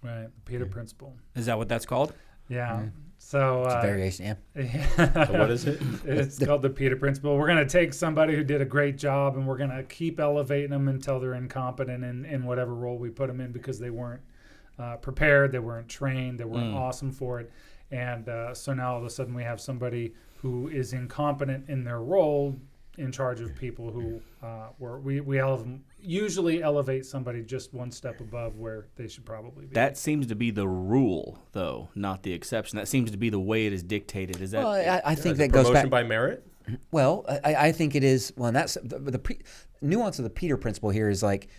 C: Right, the Peter Principle.
E: Is that what that's called?
C: Yeah. So
A: It's a variation,
D: So what is it?
C: it's called the Peter Principle. We're going to take somebody who did a great job, and we're going to keep elevating them until they're incompetent in whatever role we put them in, because they weren't prepared, they weren't trained, they weren't awesome for it. And so now all of a sudden we have somebody who is incompetent in their role in charge of people who we usually elevate somebody just one step above where they should probably be.
E: That seems to be the rule, though, not the exception. That seems to be the way it is dictated. Is that?
A: Well, I think
D: Is
A: that
D: it
A: goes
D: promotion
A: back.
D: by merit?
A: Well, I think it is. Well, and that's the nuance of the Peter Principle here is like,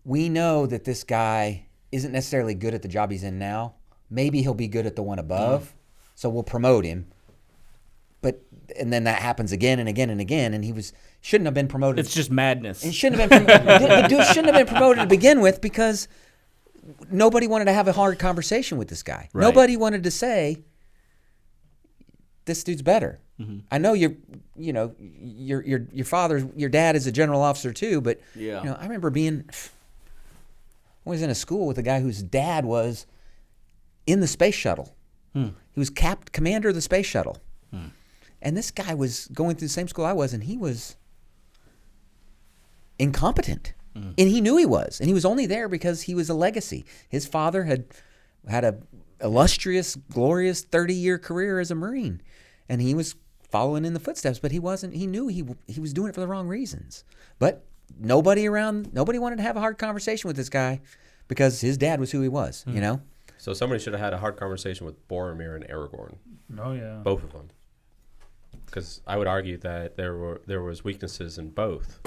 A: we know that this guy isn't necessarily good at the job he's in now. Maybe he'll be good at the one above, so we'll promote him. And then that happens again and again and again, and shouldn't have been promoted.
E: It's just madness.
A: It shouldn't have been. The dude shouldn't have been promoted to begin with, because nobody wanted to have a hard conversation with this guy.
E: Right.
A: Nobody wanted to say, this dude's better. I know your dad is a general officer too, but
E: Yeah.
A: I remember I was in a school with a guy whose dad was in the space shuttle. He was commander of the space shuttle. And this guy was going through the same school I was, and he was incompetent. And he knew he was. And he was only there because he was a legacy. His father had a illustrious, glorious 30-year career as a Marine. And he was following in the footsteps, but he wasn't. He knew he was doing it for the wrong reasons. But nobody wanted to have a hard conversation with this guy because his dad was who he was,
D: So somebody should have had a hard conversation with Boromir and Aragorn,
C: Oh yeah.
D: both of them. Because I would argue that there was weaknesses in both.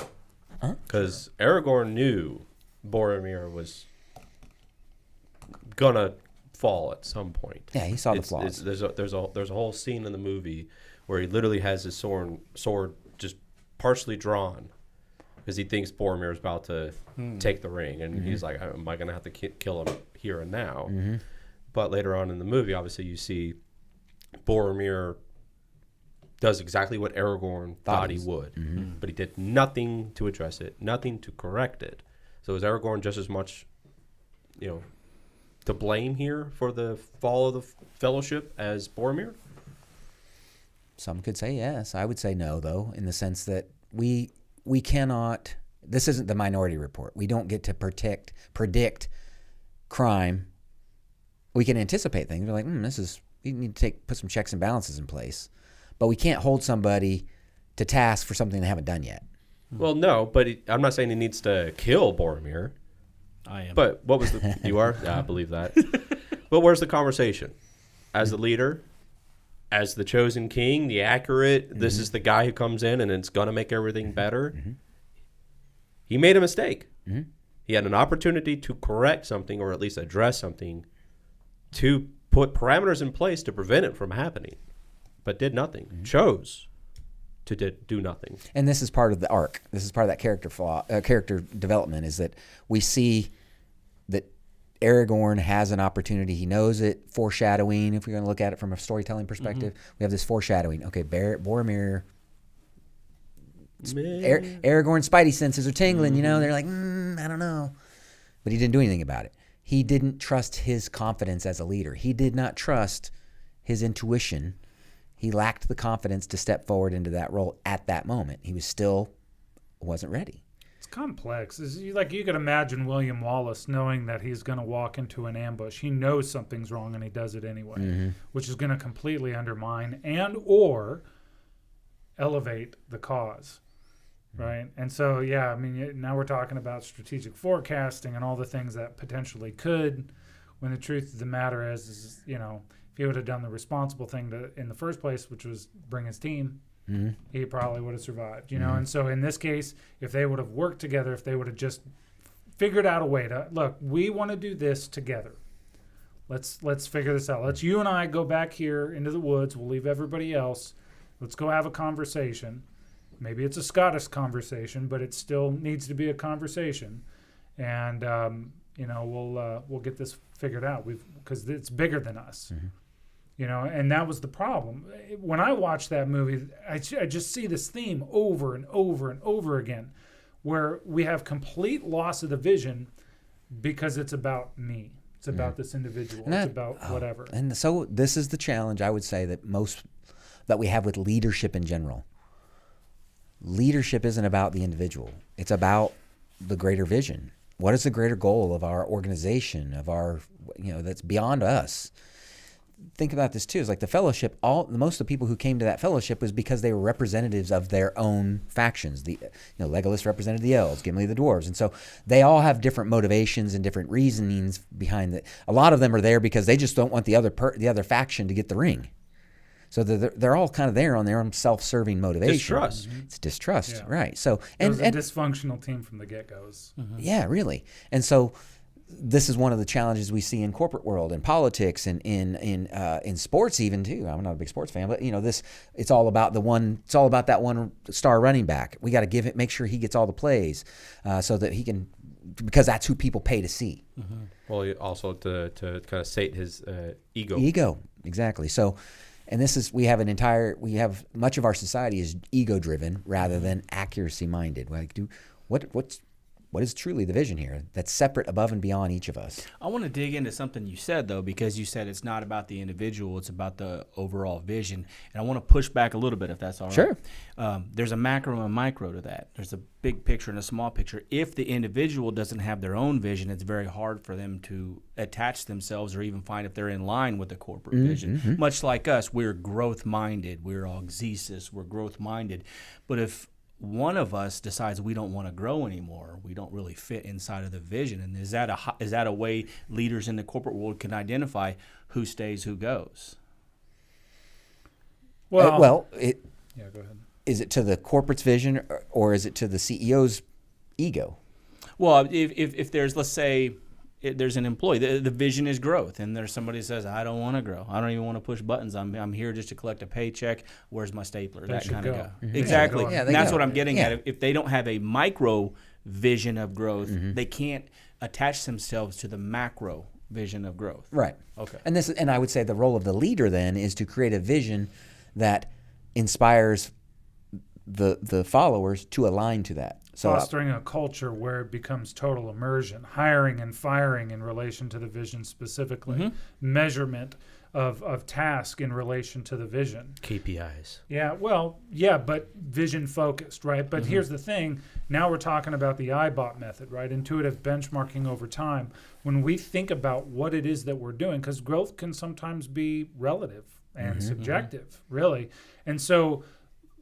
D: Because Aragorn knew Boromir was gonna fall at some point.
A: Yeah, he saw the flaws.
D: There's a whole scene in the movie where he literally has his sword just partially drawn because he thinks Boromir is about to take the ring, and he's like, "Am I going to have to kill him here and now?" But later on in the movie, obviously, you see Boromir does exactly what Aragorn thought he would, but he did nothing to address it, nothing to correct it. So is Aragorn just as much, to blame here for the fall of the Fellowship as Boromir?
A: Some could say yes. I would say no, though, in the sense that we cannot. This isn't the Minority Report. We don't get to predict crime. We can anticipate things. We're like, you need to put some checks and balances in place, but we can't hold somebody to task for something they haven't done yet.
D: Well, no, but I'm not saying he needs to kill Boromir.
E: I am.
D: But what was you are? Yeah, I believe that. But where's the conversation? As the leader, as the chosen king, the accurate, this is the guy who comes in and it's going to make everything better. He made a mistake. He had an opportunity to correct something or at least address something, to put parameters in place to prevent it from happening, but did nothing. Chose to do nothing. And
A: this is part of the arc. This is part of that character development, is that we see that Aragorn has an opportunity. He knows it. Foreshadowing, if we're going to look at it from a storytelling perspective, we have this foreshadowing. Okay, Boromir, Aragorn's spidey senses are tingling, they're like, I don't know. But he didn't do anything about it. He didn't trust his confidence as a leader. He did not trust his intuition. He lacked the confidence to step forward into that role at that moment. He wasn't ready.
C: It's complex. You could imagine William Wallace knowing that he's going to walk into an ambush. He knows something's wrong and he does it anyway, which is going to completely undermine and or elevate the cause. Right. And so, now we're talking about strategic forecasting and all the things that potentially could, when the truth of the matter is if he would have done the responsible thing in the first place, which was bring his team, he probably would have survived, And so in this case, if they would have worked together, if they would have just figured out a way to, look, we want to do this together. Let's figure this out. Let's you and I go back here into the woods. We'll leave everybody else. Let's go have a conversation. Maybe it's a Scottish conversation, but it still needs to be a conversation, and we'll get this figured out. Because it's bigger than us, And that was the problem. When I watch that movie, I just see this theme over and over and over again, where we have complete loss of the vision because it's about me. It's about this individual. It's about whatever.
A: And so this is the challenge I would say that we have with leadership in general. Leadership isn't about the individual. It's about the greater vision. What is the greater goal of our organization, of our, that's beyond us? Think about this too. It's like the fellowship, most of the people who came to that fellowship was because they were representatives of their own factions. Legolas represented the elves, Gimli the dwarves. And so they all have different motivations and different reasonings behind it. A lot of them are there because they just don't want the other faction to get the ring. So they're all kind of there on their own self-serving motivation.
D: Distrust.
A: It's distrust, right? So
C: it was a dysfunctional team from the get-goes.
A: Yeah, really. And so this is one of the challenges we see in corporate world, in politics, and in sports even too. I'm not a big sports fan, but it's all about that one star running back. We got to make sure he gets all the plays, so that he can, because that's who people pay to see.
D: Well, also to kind of sate his ego.
A: Ego, exactly. So. And we have much of our society is ego driven rather than accuracy minded. What is truly the vision here that's separate above and beyond each of us?
E: I want to dig into something you said, though, because you said it's not about the individual, it's about the overall vision. And I want to push back a little bit, if that's all right.
A: Sure.
E: There's a macro and a micro to that. There's a big picture and a small picture. If the individual doesn't have their own vision, it's very hard for them to attach themselves or even find if they're in line with the corporate vision. Much like us, we're growth-minded. We're auxesis. We're growth-minded. But if one of us decides we don't want to grow anymore, we don't really fit inside of the vision, and is that a way leaders in the corporate world can identify who stays, who goes?
C: Yeah, go ahead.
A: Is it to the corporate's vision, or is it to the CEO's ego?
E: Well, if there's, let's say, there's an employee. The vision is growth, and there's somebody that says, I don't want to grow. I don't even want to push buttons. I'm here just to collect a paycheck. Where's my stapler? That
C: should
E: kind of
C: go.
E: guy.
C: Mhm.
E: Exactly.
C: Yeah,
E: and
A: they
E: that's
A: go.
E: what I'm getting
A: Yeah.
E: at. If they don't have a micro vision of growth, they can't attach themselves to the macro vision of growth.
A: Right.
E: Okay.
A: And I would say the role of the leader then is to create a vision that inspires the followers to align to that. So
C: Fostering a culture where it becomes total immersion, hiring and firing in relation to the vision specifically, measurement of task in relation to the vision.
D: KPIs.
C: Yeah, well, yeah, but vision focused, right? But here's the thing. Now we're talking about the IBOT method, right? Intuitive benchmarking over time. When we think about what it is that we're doing, because growth can sometimes be relative and subjective, really. And so,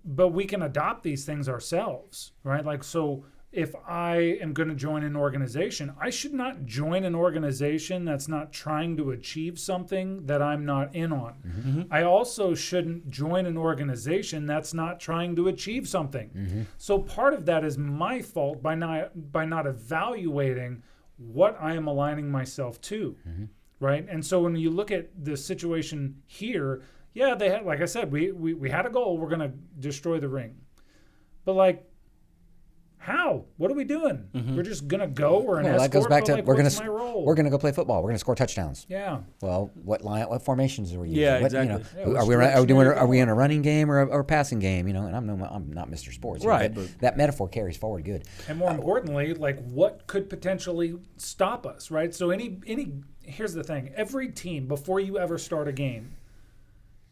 C: but we can adopt these things ourselves, right? Like, so if I am going to join an organization, I should not join an organization that's not trying to achieve something that I'm not in on. I also shouldn't join an organization that's not trying to achieve something. So part of that is my fault by not evaluating what I am aligning myself to, right? And so when you look at the situation here, yeah, they had, like I said, we had a goal. We're going to destroy the ring, but like, how? What are we doing? We're just gonna go. We're an
A: well,
C: escort.
A: that goes back
C: but,
A: to
C: like,
A: we're
C: what's
A: gonna
C: my role?
A: we're gonna go play football. We're gonna score touchdowns.
C: Yeah.
A: Well, what formations are we using?
E: Yeah,
A: What,
E: exactly.
C: Yeah,
A: are
C: which
A: we
C: direction are you
A: are we
C: going?
A: in a running game or a passing game? You know, and I'm not Mr. Sports,
E: Right,
A: but that metaphor carries forward good.
C: And more importantly, like what could potentially stop us, right? So here's the thing: every team, before you ever start a game,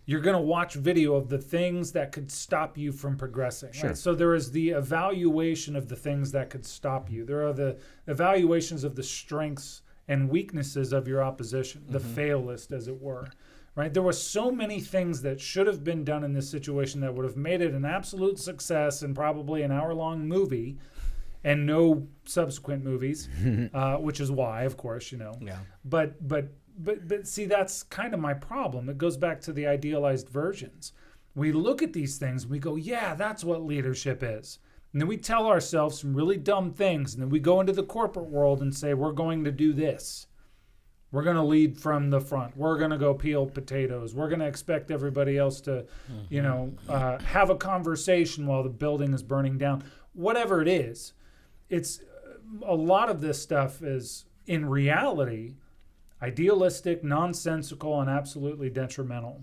C: you're going to watch video of the things that could stop you from progressing.
A: Sure.
C: Right? So there is the evaluation of the things that could stop you. There are the evaluations of the strengths and weaknesses of your opposition, the fail list, as it were. Right? There were so many things that should have been done in this situation that would have made it an absolute success and probably an hour-long movie, and no subsequent movies, which is why, of course, you know.
E: Yeah.
C: But see, that's kind of my problem. It goes back to the idealized versions. We look at these things and we go, yeah, that's what leadership is. And then we tell ourselves some really dumb things. And then we go into the corporate world and say, we're going to do this. We're going to lead from the front. We're going to go peel potatoes. We're going to expect everybody else to, have a conversation while the building is burning down. Whatever it is, it's a lot of this stuff is in reality idealistic, nonsensical, and absolutely detrimental.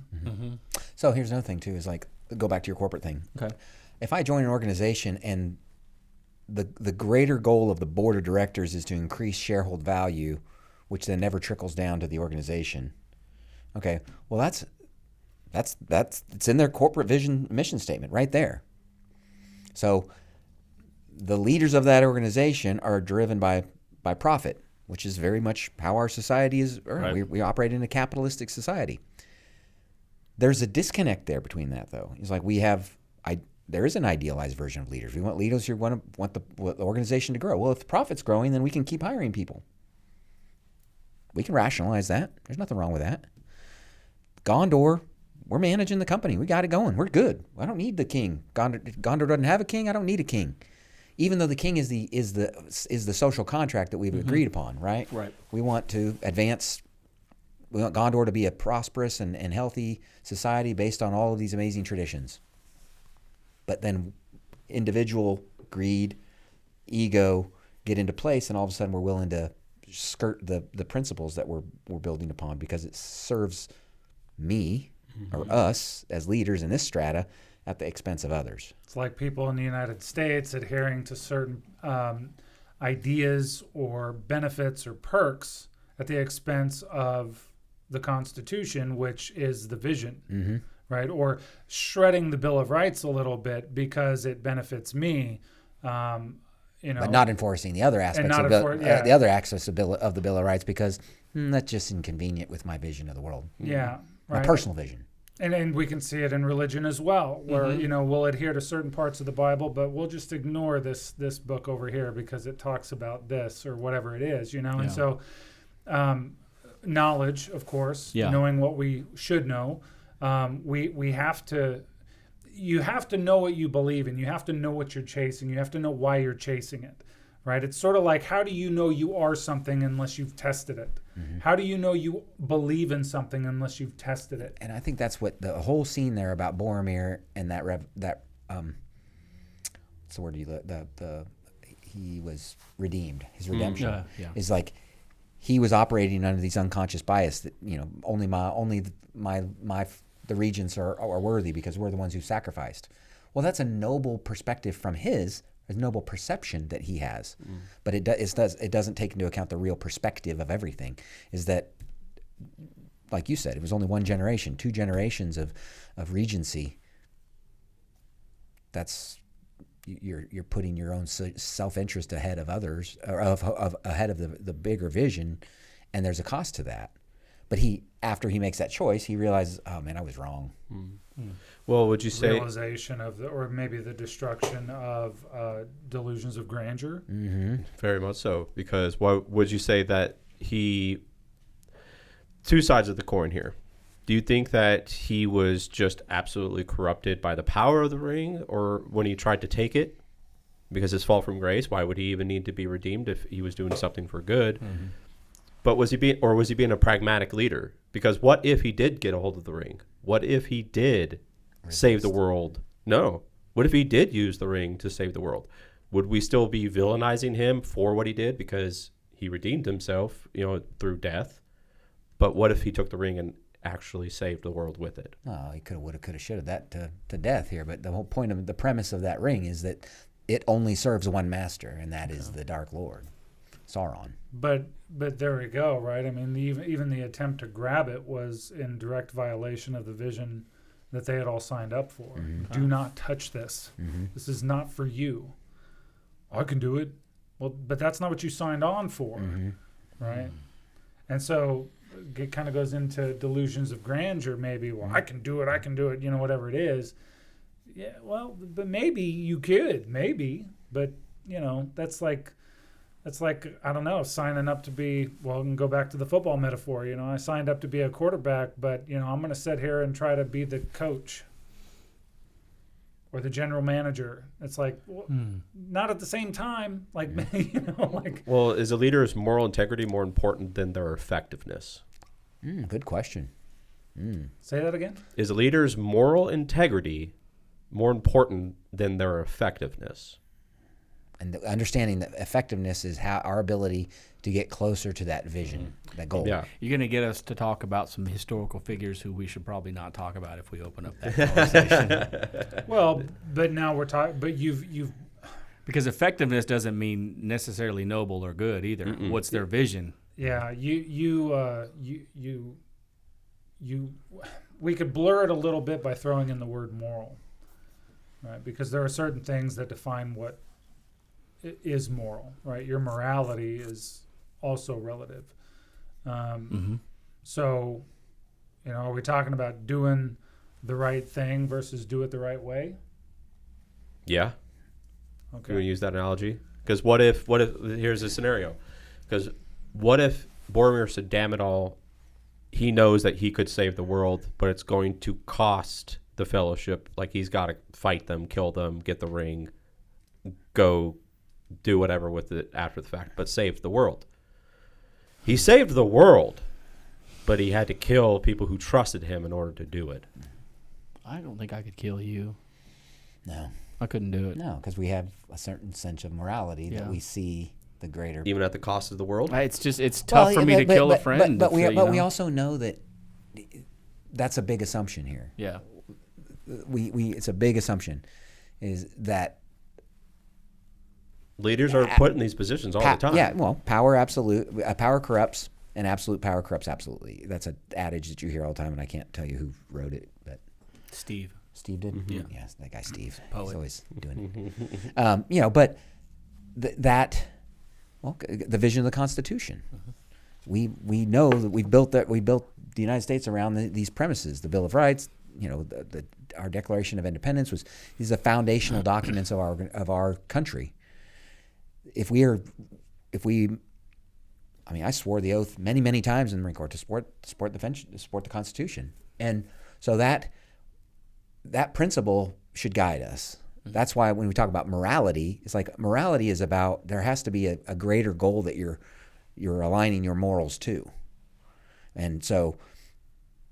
A: So here's another thing too: is like go back to your corporate thing.
E: Okay.
A: If I join an organization and the greater goal of the board of directors is to increase shareholder value, which then never trickles down to the organization. Okay, well that's it's in their corporate vision mission statement right there. So the leaders of that organization are driven by profit, which is very much how our society is.
D: Right.
A: We operate in a capitalistic society. There's a disconnect there between that, though. It's like there is an idealized version of leaders. We want leaders who want the organization to grow. Well, if the profit's growing, then we can keep hiring people. We can rationalize that. There's nothing wrong with that. Gondor, we're managing the company. We got it going. We're good. I don't need the king. Gondor doesn't have a king. I don't need a king. Even though the king is the social contract that we've agreed upon, right?
E: Right.
A: We want to advance. We want Gondor to be a prosperous and healthy society based on all of these amazing traditions. But then individual greed, ego get into place, and all of a sudden we're willing to skirt the principles that we're building upon because it serves me or us as leaders in this strata at the expense of others.
C: It's like people in the United States adhering to certain ideas or benefits or perks at the expense of the Constitution, which is the vision, right? Or shredding the Bill of Rights a little bit because it benefits me,
A: But not enforcing the other aspects
C: not
A: of
C: enfor-
A: the other aspects of the Bill of Rights because that's just inconvenient with my vision of the world,
C: Yeah,
A: my
C: right.
A: personal vision.
C: And we can see it in religion as well, where we'll adhere to certain parts of the Bible, but we'll just ignore this book over here because it talks about this or whatever it is, And so, knowledge, of course, knowing what we should know, we have to. You have to know what you believe in. You have to know what you're chasing. You have to know why you're chasing it, right? It's sort of like, how do you know you are something unless you've tested it? How do you know you believe in something unless you've tested it?
A: And I think that's what the whole scene there about Boromir and that what's the word he was redeemed. His redemption is like he was operating under these unconscious bias that only the regents are worthy because we're the ones who sacrificed. Well, that's a noble perspective from a noble perception that he has, but it doesn't take into account the real perspective of everything. Is that, like you said, it was only one generation, 2 generations of regency. That's you're putting your own self-interest ahead of others, or ahead of the bigger vision, and there's a cost to that. But after he makes that choice, he realizes, oh man, I was wrong.
D: Well, would you say
C: Realization of or maybe the destruction of delusions of grandeur?
D: very much so? Because what would you say that two sides of the coin here? Do you think that he was just absolutely corrupted by the power of the ring, or when he tried to take it because his fall from grace? Why would he even need to be redeemed if he was doing something for good? But was he being a pragmatic leader? Because what if he did get a hold of the ring? What if he did save the world? No. What if he did use the ring to save the world? Would we still be villainizing him for what he did because he redeemed himself, through death? But what if he took the ring and actually saved the world with it?
A: Oh, he could have, should have that to death here. But the whole point of the premise of that ring is that it only serves one master, and that is the Dark Lord, Sauron.
C: But there we go, right? I mean, even the attempt to grab it was in direct violation of the vision that they had all signed up for. Do not touch this. This is not for you. I can do it. Well, but that's not what you signed on for, right? And so it kind of goes into delusions of grandeur, maybe. Well, I can do it, whatever it is. Yeah, well, but maybe you could, but that's like I don't know, signing up to be, well, I can go back to the football metaphor. I signed up to be a quarterback, but I'm going to sit here and try to be the coach or the general manager. It's like, well, not at the same time. Like,
D: Well, is a leader's moral integrity more important than their effectiveness?
A: Good question.
C: Say that again.
D: Is a leader's moral integrity more important than their effectiveness?
A: And understanding that effectiveness is how our ability to get closer to that vision, that goal.
D: Yeah.
E: You're going to get us to talk about some historical figures who we should probably not talk about if we open up that conversation.
C: Well, but now we're talking. But you've
E: because effectiveness doesn't mean necessarily noble or good either. What's their vision?
C: Yeah, we could blur it a little bit by throwing in the word moral, right? Because there are certain things that define what is moral, right? Your morality is also relative. So, are we talking about doing the right thing versus do it the right way?
D: Yeah.
C: Okay.
D: You want to use that analogy? Because what if here's a scenario. Because what if Boromir said, damn it all, he knows that he could save the world, but it's going to cost the Fellowship. Like, he's got to fight them, kill them, get the ring, go do whatever with it after the fact, but save the world. He saved the world, but he had to kill people who trusted him in order to do it.
E: I don't think I could kill you.
A: No.
E: I couldn't do it.
A: No, because we have a certain sense of morality that we see the greater.
D: Even at the cost of the world?
E: It's tough for me to kill a friend.
A: But we also know that that's a big assumption here.
E: Yeah.
A: It's a big assumption, is that
D: leaders are put in these positions all the time.
A: Yeah, well, power corrupts, and absolute power corrupts absolutely. That's an adage that you hear all the time, and I can't tell you who wrote it, but
E: Steve
A: did.
E: Yeah.
A: Yes, that guy Steve.
E: Poet.
A: He's always doing it. But the vision of the Constitution. We know that we built the United States around these premises. The Bill of Rights, our Declaration of Independence these are the foundational documents of our country. I swore the oath many, many times in the Marine Corps to support the Constitution, and so that principle should guide us. That's why when we talk about morality, it's like morality is about there has to be a greater goal that you're aligning your morals to. And so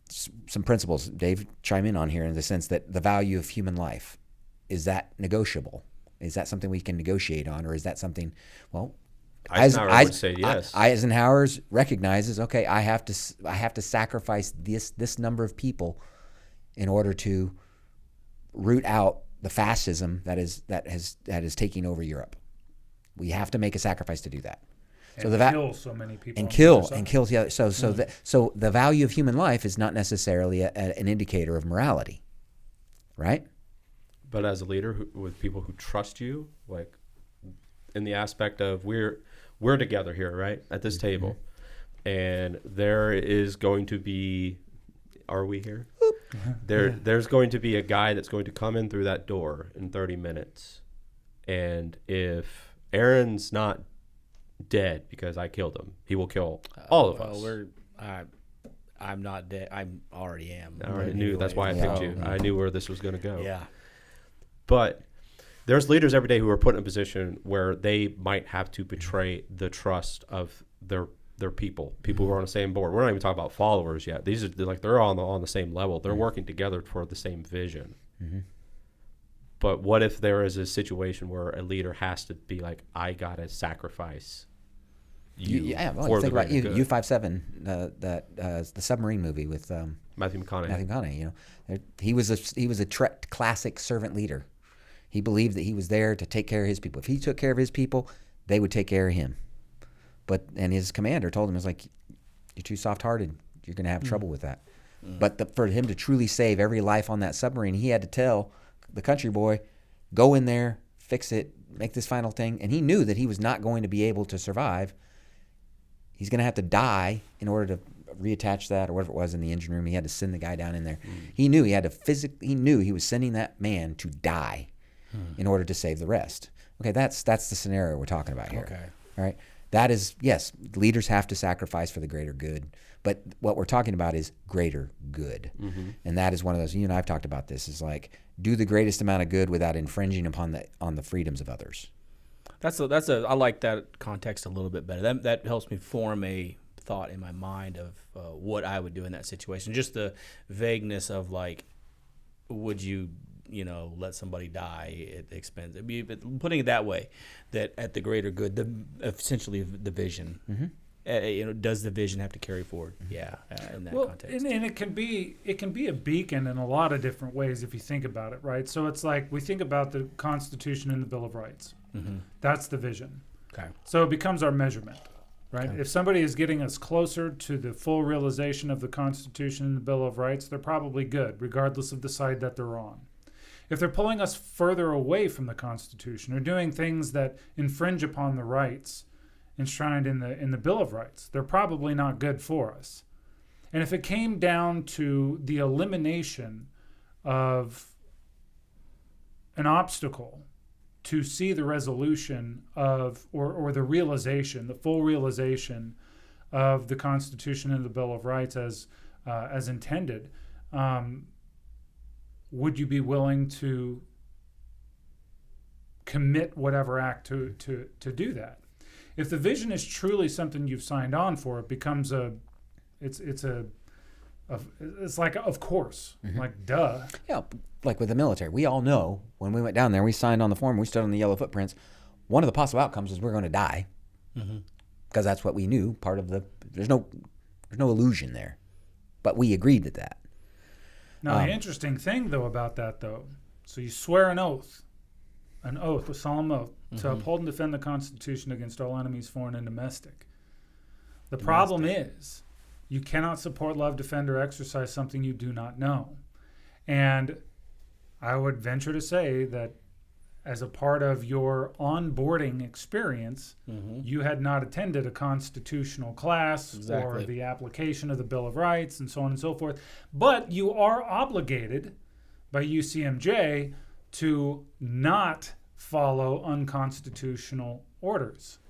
A: some principles, Dave, chime in on here in the sense that the value of human life, is that negotiable? Is that something we can negotiate on, or is that something, well,
D: Eisenhower would say yes.
A: Eisenhower's recognizes, okay, I have to sacrifice this number of people in order to root out the fascism that is taking over Europe. We have to make a sacrifice to do that.
C: And kill so many people.
A: And kills the other. So the value of human life is not necessarily an indicator of morality, right?
D: But as a leader with people who trust you, like in the aspect of we're together here, right, at this table, and there is going to be, are we here? There's going to be a guy that's going to come in through that door in 30 minutes, and if Aaron's not dead because I killed him, he will kill all of us.
E: I'm not dead. I already am.
D: I already knew. That's why I picked you. I knew where this was going to go.
E: Yeah.
D: But there's leaders every day who are put in a position where they might have to betray the trust of their people who are on the same board. We're not even talking about followers yet. These are they're on the same level. They're working together for the same vision. Mm-hmm. But what if there is a situation where a leader has to be like, I gotta sacrifice you for
A: think
D: the
A: about
D: greater good.
A: U-57, the submarine movie with
D: Matthew McConaughey.
A: You know, he was a classic servant leader. He believed that he was there to take care of his people. If he took care of his people, they would take care of him. And his commander told him, "It's like, you're too soft-hearted. You're going to have trouble with that." But for him to truly save every life on that submarine, he had to tell the country boy, "Go in there, fix it, make this final thing." And he knew that he was not going to be able to survive. He's going to have to die in order to reattach that or whatever it was in the engine room. He had to send the guy down in there. He knew he knew he was sending that man to die in order to save the rest. Okay, that's the scenario we're talking about here.
E: Okay.
A: All right. That is, yes, leaders have to sacrifice for the greater good. But what we're talking about is greater good. Mm-hmm. And that is one of those, you and I have talked about this, is like, do the greatest amount of good without infringing on the freedoms of others.
E: I like that context a little bit better. That helps me form a thought in my mind of what I would do in that situation. Just the vagueness of like, would you let somebody die at the expense? Putting it that way, that at the greater good, essentially the vision. Mm-hmm. Does the vision have to carry forward? Yeah, in that context.
C: And it can be a beacon in a lot of different ways if you think about it, right? So it's like we think about the Constitution and the Bill of Rights. Mm-hmm. That's the vision.
E: Okay.
C: So it becomes our measurement, right?
E: Okay.
C: If somebody is getting us closer to the full realization of the Constitution and the Bill of Rights, they're probably good, regardless of the side that they're on. If they're pulling us further away from the Constitution or doing things that infringe upon the rights enshrined in the Bill of Rights, they're probably not good for us. And if it came down to the elimination of an obstacle to see the resolution of or the realization, the full realization of the Constitution and the Bill of Rights as intended, would you be willing to commit whatever act to do that? If the vision is truly something you've signed on for, it becomes it's like, of course, mm-hmm. Like, duh.
A: Yeah, like with the military, we all know when we went down there, we signed on the form, we stood on the yellow footprints. One of the possible outcomes is we're going to die, because that's what we knew. Part of there's no illusion there, but we agreed to that.
C: Now, the interesting thing, though, about that, so you swear an oath, a solemn oath, to uphold and defend the Constitution against all enemies, foreign and domestic. The problem is you cannot support, love, defend, or exercise something you do not know. And I would venture to say that as a part of your onboarding experience, you had not attended a constitutional class or the application of the Bill of Rights and so on and so forth. But you are obligated by UCMJ to not follow unconstitutional orders.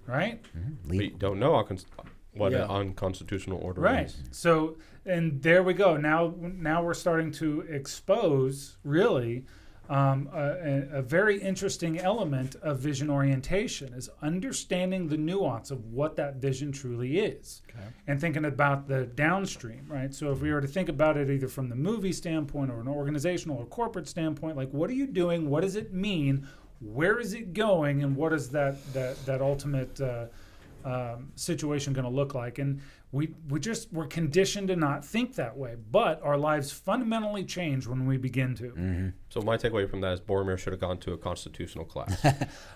C: Right?
D: We don't know what
E: Yeah.
D: an unconstitutional order
C: Right.
D: is.
C: So, and there we go. Now we're starting to expose really a very interesting element of vision orientation is understanding the nuance of what that vision truly is, and thinking about the downstream. Right. So if we were to think about it either from the movie standpoint or an organizational or corporate standpoint, like what are you doing? What does it mean? Where is it going? And what is that ultimate situation going to look like? And we're conditioned to not think that way, but our lives fundamentally change when we begin to.
D: So my takeaway from that is Boromir should have gone to a constitutional class.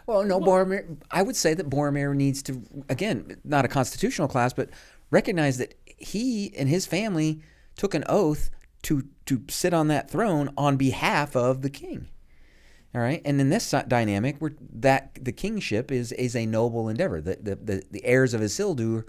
A: Well, no, Boromir. I would say that Boromir needs to, again, not a constitutional class, but recognize that he and his family took an oath to sit on that throne on behalf of the king. All right, and in this dynamic, that the kingship is a noble endeavor. The heirs of Isildur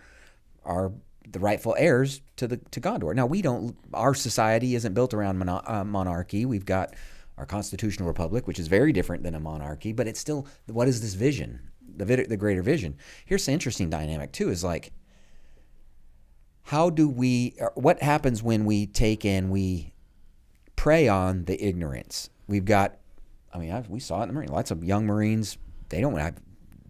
A: are the rightful heirs to Gondor. Now we don't. Our society isn't built around monarchy. We've got our constitutional republic, which is very different than a monarchy. But it's still, what is this vision? The greater vision. Here's the interesting dynamic too. Is like, what happens when we take and we prey on the ignorance? We've got. I mean, we saw it in the Marines. Lots of young Marines, they don't have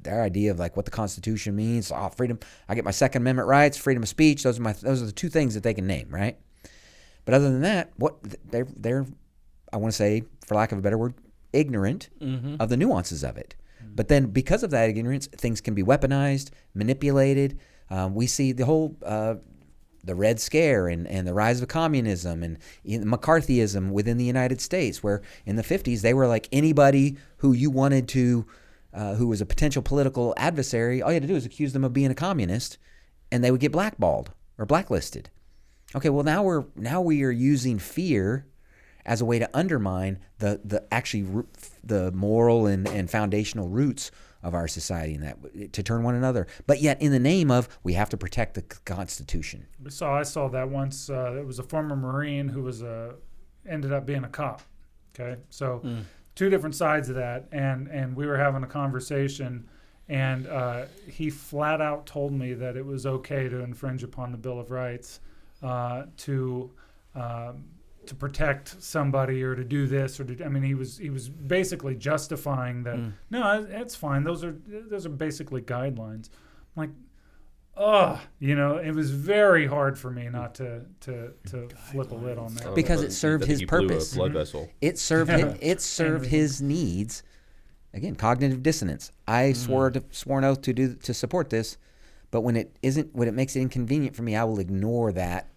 A: their idea of like what the Constitution means. Oh, freedom. I get my Second Amendment rights, freedom of speech. Those are the two things that they can name, right? But other than that, they're I want to say, for lack of a better word, ignorant of the nuances of it. But then because of that ignorance, things can be weaponized, manipulated. We see the whole the Red Scare and the rise of communism and McCarthyism within the United States, where in the 50s they were like anybody who you wanted to, who was a potential political adversary, all you had to do is accuse them of being a communist, and they would get blackballed or blacklisted. Okay, well now we are using fear as a way to undermine the moral and foundational roots of our society, and that to turn one another, but yet in the name of we have to protect the Constitution.
C: I saw that once. It was a former Marine who was ended up being a cop. Okay, so two different sides of that, and we were having a conversation, and he flat out told me that it was okay to infringe upon the Bill of Rights to protect somebody or to do this or to. I mean, he was basically justifying that. No, it's fine. Those are basically guidelines. I'm like, it was very hard for me not to flip a lid on that.
A: Because it served his purpose.
D: Blew a blood vessel.
A: It served his needs. Again, cognitive dissonance. I swore an oath to support this, but when it makes it inconvenient for me, I will ignore that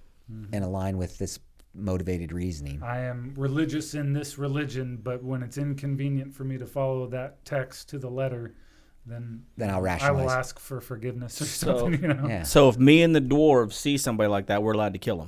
A: and align with this motivated reasoning.
C: I am religious in this religion, but when it's inconvenient for me to follow that text to the letter, then
A: I'll rationalize.
C: I will ask for forgiveness or something.
A: Yeah.
E: So if me and the dwarves see somebody like that, we're allowed to kill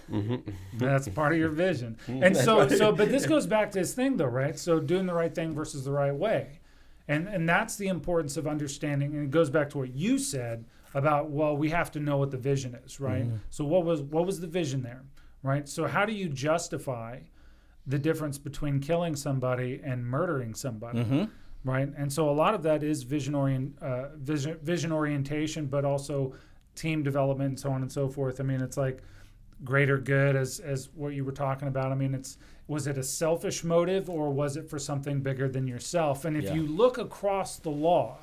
E: them.
C: That's part of your vision. And but this goes back to this thing though, right? So doing the right thing versus the right way. And that's the importance of understanding, and it goes back to what you said about, well, we have to know what the vision is, right? So what was the vision there? Right. So how do you justify the difference between killing somebody and murdering somebody? Right. And so a lot of that is vision orientation, but also team development and so on and so forth. I mean, it's like greater good as what you were talking about. I mean, was it a selfish motive or was it for something bigger than yourself? And if you look across the law,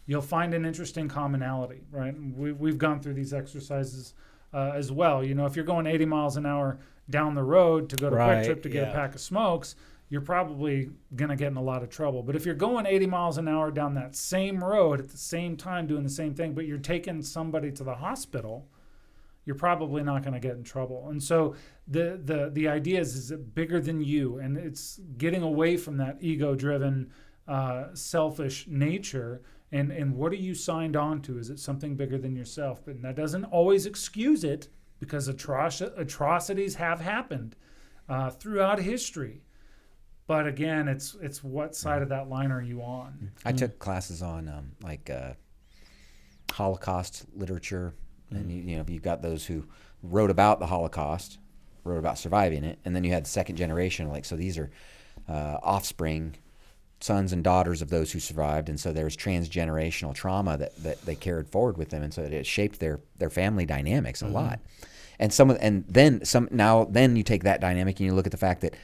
C: you'll find an interesting commonality. Right. We've gone through these exercises as well. If you're going 80 miles an hour down the road to go to Quick Trip to get a pack of smokes, you're probably going to get in a lot of trouble. But if you're going 80 miles an hour down that same road at the same time doing the same thing, but you're taking somebody to the hospital, you're probably not going to get in trouble. And so the idea is it bigger than you, and it's getting away from that ego-driven, selfish nature. And what are you signed on to? Is it something bigger than yourself? But that doesn't always excuse it, because atrocities have happened throughout history. But again, it's what side of that line are you on?
A: I took classes on Holocaust literature, and you've got those who wrote about the Holocaust, wrote about surviving it, and then you had the second generation. So these are offspring sons and daughters of those who survived, and so there's transgenerational trauma that they carried forward with them, and so it shaped their family dynamics a lot. And then you take that dynamic and you look at the fact that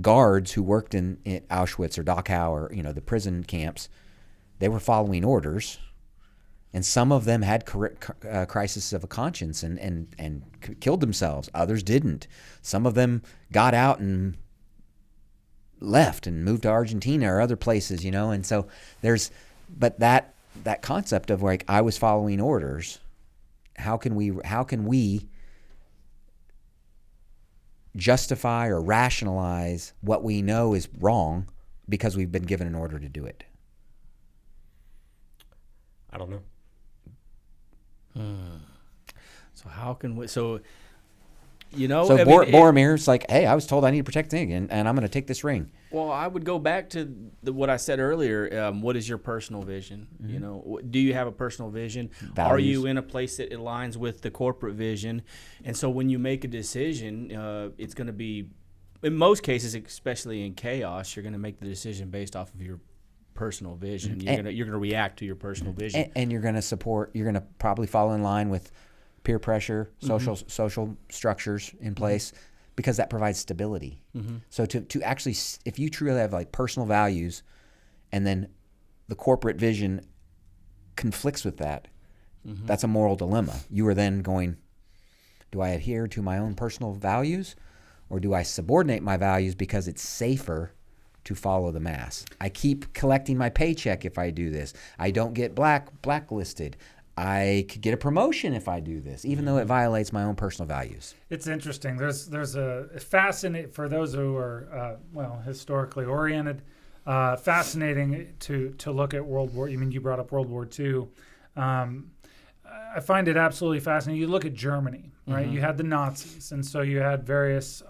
A: guards who worked in Auschwitz or Dachau or the prison camps, they were following orders, and some of them had crisis of a conscience and killed themselves. Others didn't. Some of them got out and left and moved to Argentina or other places, and so but that concept of like, I was following orders, how can we justify or rationalize what we know is wrong because we've been given an order to do it?
D: I don't know.
E: So how can we? So
A: Boromir's like, hey, I was told I need to protect the thing, and I'm going to take this ring.
E: Well, I would go back to what I said earlier. What is your personal vision? Do you have a personal vision?
A: Values.
E: Are you in a place that aligns with the corporate vision? And so when you make a decision, it's going to be, in most cases, especially in chaos, you're going to make the decision based off of your personal vision. You're going to react to your personal vision,
A: and you're going to support. You're going to probably fall in line with peer pressure, social structures in place, because that provides stability. So to actually, if you truly have like personal values, and then the corporate vision conflicts with that, that's a moral dilemma. You are then going, do I adhere to my own personal values, or do I subordinate my values because it's safer to follow the mass? I keep collecting my paycheck if I do this. I don't get blacklisted. I could get a promotion if I do this, even though it violates my own personal values.
C: It's interesting. There's a fascinating, for those who are historically oriented, fascinating to look at World War. You brought up World War II. I find it absolutely fascinating. You look at Germany, right? You had the Nazis, and so you had various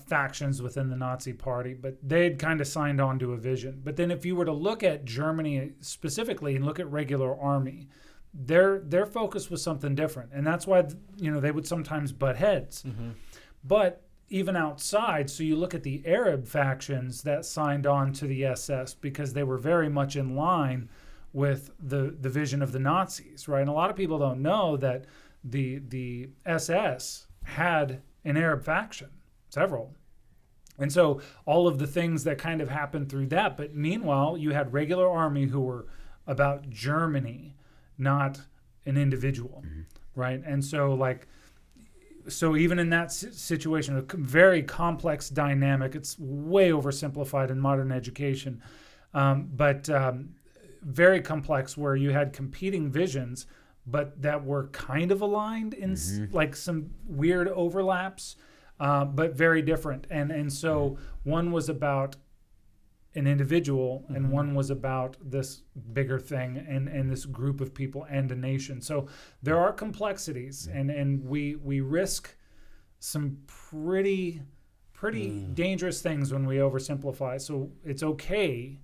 C: factions within the Nazi party, but they'd kind of signed on to a vision. But then if you were to look at Germany specifically and look at regular army, their focus was something different. And that's why, they would sometimes butt heads. But even outside, so you look at the Arab factions that signed on to the SS because they were very much in line with the vision of the Nazis, right? And a lot of people don't know that the SS had an Arab faction. Several. And so all of the things that kind of happened through that. But meanwhile, you had regular army who were about Germany, not an individual, right? And so even in that situation, a very complex dynamic. It's way oversimplified in modern education, but very complex, where you had competing visions, but that were kind of aligned in like some weird overlaps. But very different. And so one was about an individual, and one was about this bigger thing and this group of people and a nation. So there are complexities, and we risk some pretty dangerous things when we oversimplify. So it's okay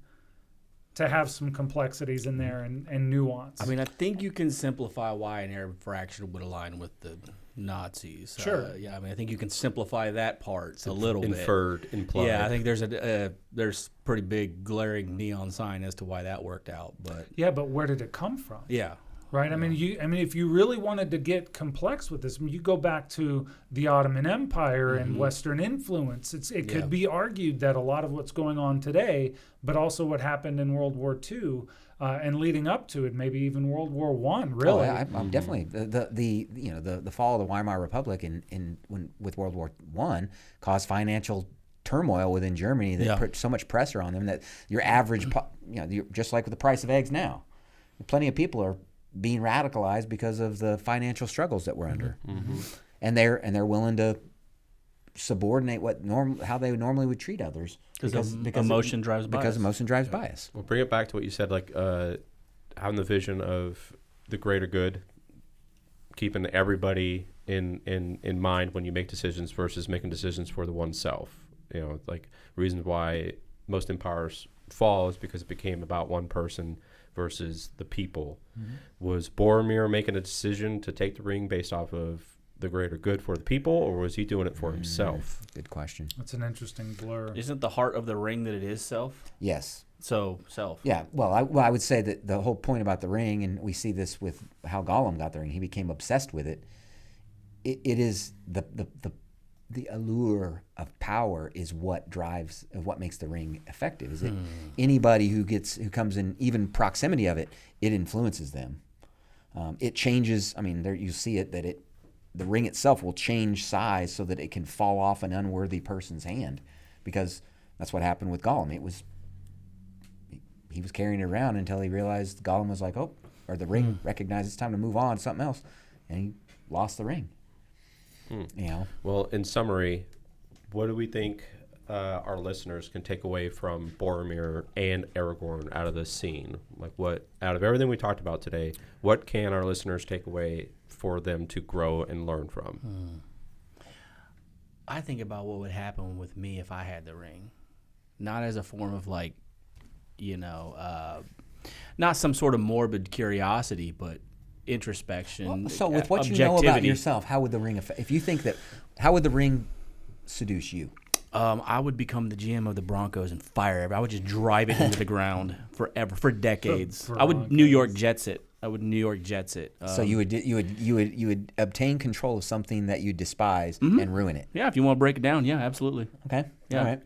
C: to have some complexities in there and nuance.
E: I mean, I think you can simplify why an Arab fraction would align with the Nazis.
C: Sure.
E: I mean, I think you can simplify that part a little bit.
D: Inferred, implied.
E: Yeah, I think there's pretty big glaring neon sign as to why that worked out. But
C: but where did it come from?
E: Yeah.
C: Right. I mean, if you really wanted to get complex with this, you go back to the Ottoman Empire and Western influence. It could be argued that a lot of what's going on today, but also what happened in World War II and leading up to it, maybe even World War I. Really,
A: I'm definitely the fall of the Weimar Republic with World War I caused financial turmoil within Germany that put so much pressure on them that your average, just like with the price of eggs now, plenty of people are being radicalized because of the financial struggles that we're under, and they're willing to subordinate how they normally would treat others because
E: emotion drives bias.
A: Because emotion drives bias.
D: Well, bring it back to what you said, like having the vision of the greater good, keeping everybody in mind when you make decisions versus making decisions for the oneself. Like reasons why most empires fall is because it became about one person versus the people. Was Boromir making a decision to take the ring based off of the greater good for the people, or was he doing it for himself?
A: Good question.
C: That's an interesting blur.
E: Isn't the heart of the ring that it is self?
A: Yes.
E: So self.
A: Yeah. Well, I would say that the whole point about the ring, and we see this with how Gollum got the ring. He became obsessed with it. It is the allure of power is what makes the ring effective. Is it anybody who comes in even proximity of it, it influences them. It changes. I mean, there you see it that the ring itself will change size so that it can fall off an unworthy person's hand, because that's what happened with Gollum. He was carrying it around until he realized Gollum was like, oh, or the ring recognized it's time to move on to something else, and he lost the ring. You know.
D: Well, in summary, what do we think our listeners can take away from Boromir and Aragorn out of this scene? Like, what out of everything we talked about today, what can our listeners take away for them to grow and learn from?
E: I think about what would happen with me if I had the ring, not as a form of like, not some sort of morbid curiosity, but introspection.
A: So with what you know about yourself, how would the ring affect? If you think that, how would the ring seduce you?
E: I would become the GM of the Broncos and fire it. I would just drive it into the ground forever, for decades. I would New York Jets it.
A: So you would obtain control of something that you despise and ruin it.
E: Yeah, if you want to break it down, yeah, absolutely.
A: Okay.
E: Yeah.
A: All right.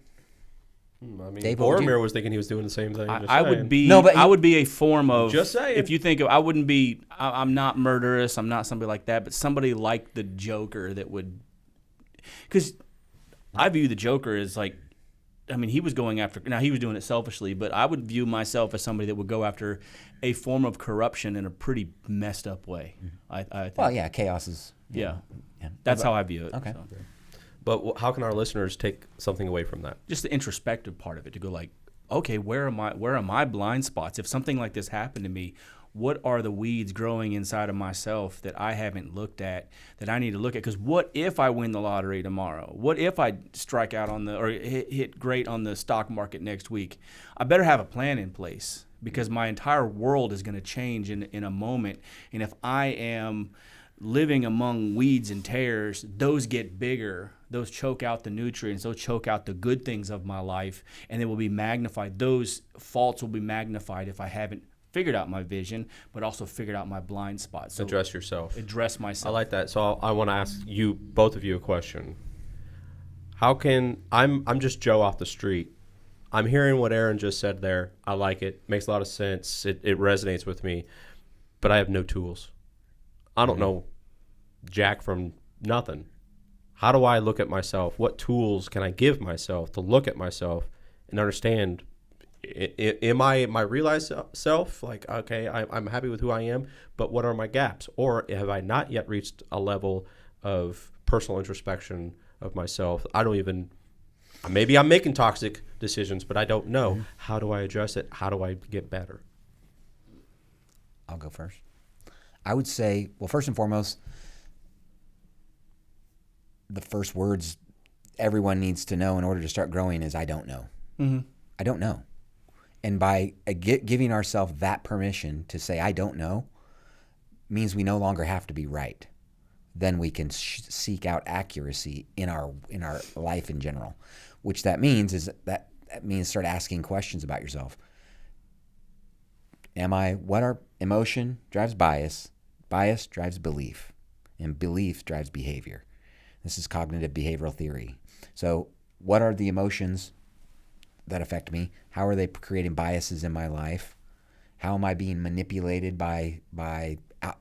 D: I mean,
A: Dave, what would
D: Boromir
A: you-
D: was thinking he was doing the same thing.
E: I would be.
A: No, but
E: I would be a form of.
D: Just saying.
E: If you think of, I wouldn't be. I'm not murderous. I'm not somebody like that. But somebody like the Joker that would, because I view the Joker as like, I mean, he was going after. Now he was doing it selfishly, but I would view myself as somebody that would go after a form of corruption in a pretty messed up way. I think.
A: Well, yeah, chaos is.
E: Yeah.
A: Yeah.
E: That's how I view it.
A: Okay.
E: So.
D: But how can our listeners take something away from that?
E: Just the introspective part of it, to go like, okay, where are my blind spots? If something like this happened to me, what are the weeds growing inside of myself that I haven't looked at, that I need to look at? Because what if I win the lottery tomorrow? What if I strike out or hit great on the stock market next week? I better have a plan in place, because my entire world is going to change in a moment. And if I am living among weeds and tares, those get bigger. Those choke out the nutrients. Those choke out the good things of my life, and they will be magnified. Those faults will be magnified if I haven't figured out my vision, but also figured out my blind spots. So
D: Address yourself.
E: Address myself.
D: I like that. So I want to ask you, both of you, a question. How can I'm just Joe off the street. I'm hearing what Aaron just said there. I like it. Makes a lot of sense. It resonates with me, but I have no tools. I don't know jack from nothing. How do I look at myself? What tools can I give myself to look at myself and understand? Am I my realized self? Like, okay, I'm happy with who I am, but what are my gaps? Or have I not yet reached a level of personal introspection of myself? Maybe I'm making toxic decisions, but I don't know. How do I address it? How do I get better?
A: I'll go first. I would say, well, first and foremost, the first words everyone needs to know in order to start growing is, I don't know.
E: Mm-hmm.
A: I don't know. And by giving ourselves that permission to say, I don't know, means we no longer have to be right. Then we can seek out accuracy in our life in general, which that means means start asking questions about yourself. What are emotion drives bias drives belief, and belief drives behavior. This is cognitive behavioral theory. So what are the emotions that affect me? How are they creating biases in my life? How am I being manipulated by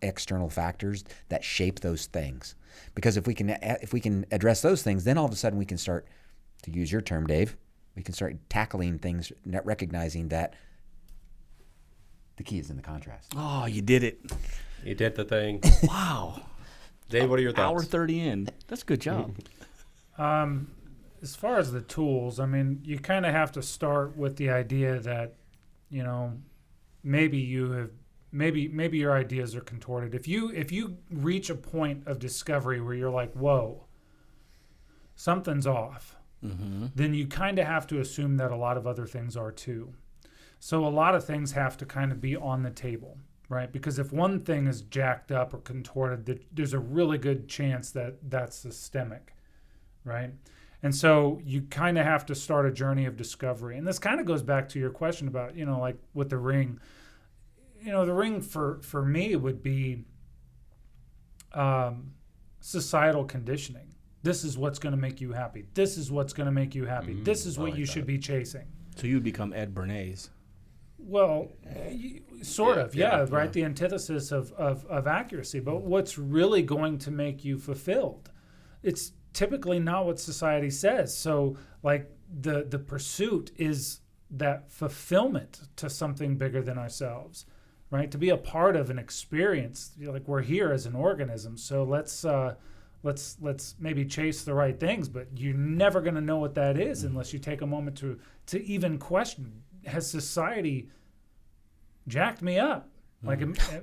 A: external factors that shape those things? Because if we can address those things, then all of a sudden we can start, to use your term, Dave, we can start tackling things, recognizing that the key is in the contrast.
E: Oh, you did it.
D: You did the thing.
E: Wow.
D: Dave, what are your thoughts?
E: Hour 30 in. That's a good job.
C: As far as the tools, I mean, you kind of have to start with the idea that, maybe your ideas are contorted. If you reach a point of discovery where you're like, whoa, something's off, then you kind of have to assume that a lot of other things are too. So a lot of things have to kind of be on the table. right? Because if one thing is jacked up or contorted, there's a really good chance that that's systemic, right? And so you kind of have to start a journey of discovery. And this kind of goes back to your question about, like with the ring. The ring for me would be societal conditioning. This is what's going to make you happy. This is what's going to make you happy. This is what you should be chasing.
E: So you would become Ed Bernays.
C: Well, sort of, right? The antithesis of accuracy. But what's really going to make you fulfilled? It's typically not what society says. So, like, the pursuit is that fulfillment to something bigger than ourselves, right? To be a part of an experience, like we're here as an organism. So let's maybe chase the right things, but you're never going to know what that is unless you take a moment to even question, has society jacked me up? Like,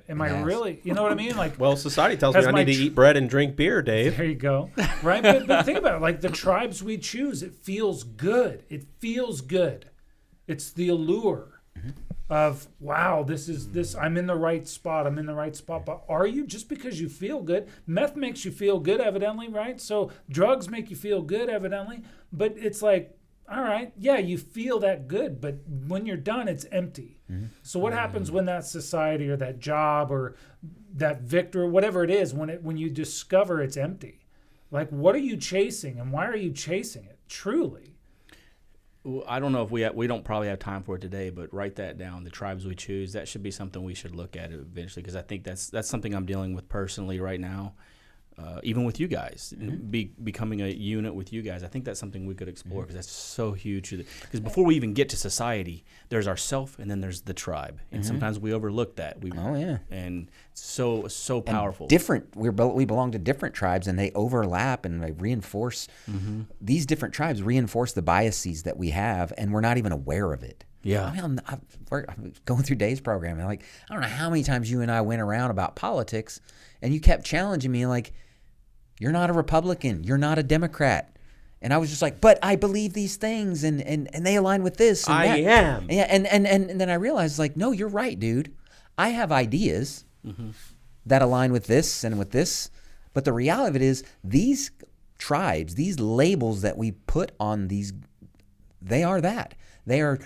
C: am I really, you know what I mean? Like,
D: Well, society tells me I need to eat bread and drink beer, Dave.
C: there you go. Right? But think about it. Like, the tribes we choose, it feels good. It feels good. It's the allure of, wow, I'm in the right spot. I'm in the right spot. But are you? Just because you feel good? Meth makes you feel good, evidently, right? So drugs make you feel good, evidently. But it's like, all right, yeah, you feel that good, but when you're done, it's empty. So what happens when that society or that job or that victory, whatever it is, when you discover it's empty? Like, what are you chasing, and why are you chasing it? Truly.
E: Well, I don't know if we don't probably have time for it today, but write that down. The tribes we choose. That should be something we should look at eventually, because I think that's something I'm dealing with personally right now. Even with you guys, becoming a unit with you guys, I think that's something we could explore, because that's so huge. Because before we even get to society, there's ourself, and then there's the tribe, and sometimes we overlook that. And so powerful.
A: And different. We belong to different tribes, and they overlap and they reinforce. These different tribes reinforce the biases that we have, and we're not even aware of it.
E: Yeah.
A: I mean, I'm going through Dave's program, and like, I don't know how many times you and I went around about politics, and you kept challenging me like, you're not a Republican, you're not a Democrat. And I was just like, but I believe these things, and they align with this. And
D: I
A: that.
D: am.
A: Yeah, and then I realized, like, no, you're right, dude. I have ideas that align with this and with this. But the reality of it is, these tribes, these labels that we put on these, they are that. They are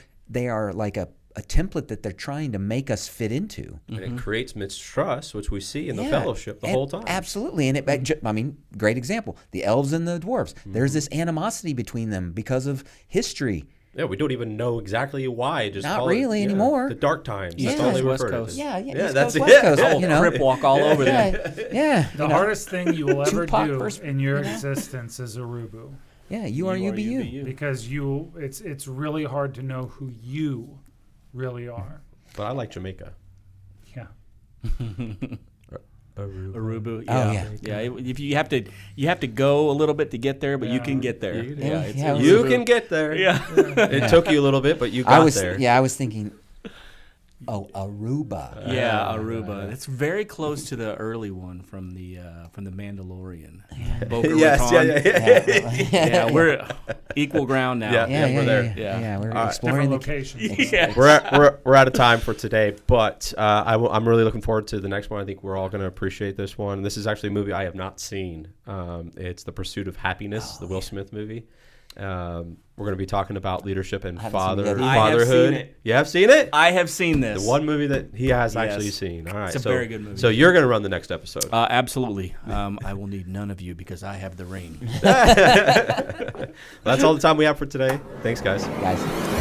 A: like a template that they're trying to make us fit into.
D: And it creates mistrust, which we see in the fellowship the whole time.
A: Absolutely. And great example. The elves and the dwarves. There's this animosity between them because of history.
D: Yeah, we don't even know exactly why. Just
A: Not
D: call
A: really
D: it,
A: anymore.
D: The dark times.
A: Yeah.
D: That's all they
E: West
D: refer to
E: Coast.
D: it.
A: Yeah,
D: Yeah,
A: East
D: that's
A: Coast,
D: it.
A: West Coast,
D: Oh,
A: you know.
E: Crip walk all over them.
A: Yeah.
C: The hardest thing you will ever
A: Tupac
C: do
A: first,
C: in your
A: you know?
C: existence is Urubu.
A: Yeah, you are, you be you.
C: Because it's really hard to know who you really are.
D: But I like Jamaica.
C: Yeah.
E: Aruba.
A: Oh,
E: Yeah.
A: yeah.
E: If you have to go a little bit to get there, but you can get there.
A: Yeah,
D: You can get there.
E: Yeah.
D: It took you a little bit, but you got there.
A: Yeah, I was thinking, Aruba.
E: Yeah, Aruba. It's very close to the early one from the Mandalorian. Boca
D: Yes,
E: Raton.
D: yeah.
E: Yeah, we're equal ground now.
D: Yeah. we're there.
E: Yeah.
A: We're
D: right.
A: exploring
C: Different
A: the
C: locations.
E: Yeah.
D: We're out of time for today, but I'm really looking forward to the next one. I think we're all going to appreciate this one. This is actually a movie I have not seen. It's The Pursuit of Happiness, the Will Smith movie. We're going to be talking about leadership and fatherhood.
E: I have seen it.
D: You have seen it?
E: I have seen this.
D: The one movie that he has actually seen. All right,
E: It's a very good movie.
D: So you're going to run the next episode.
E: Absolutely. I will need none of you because I have the ring.
D: That's all the time we have for today. Thanks, guys.
A: guys.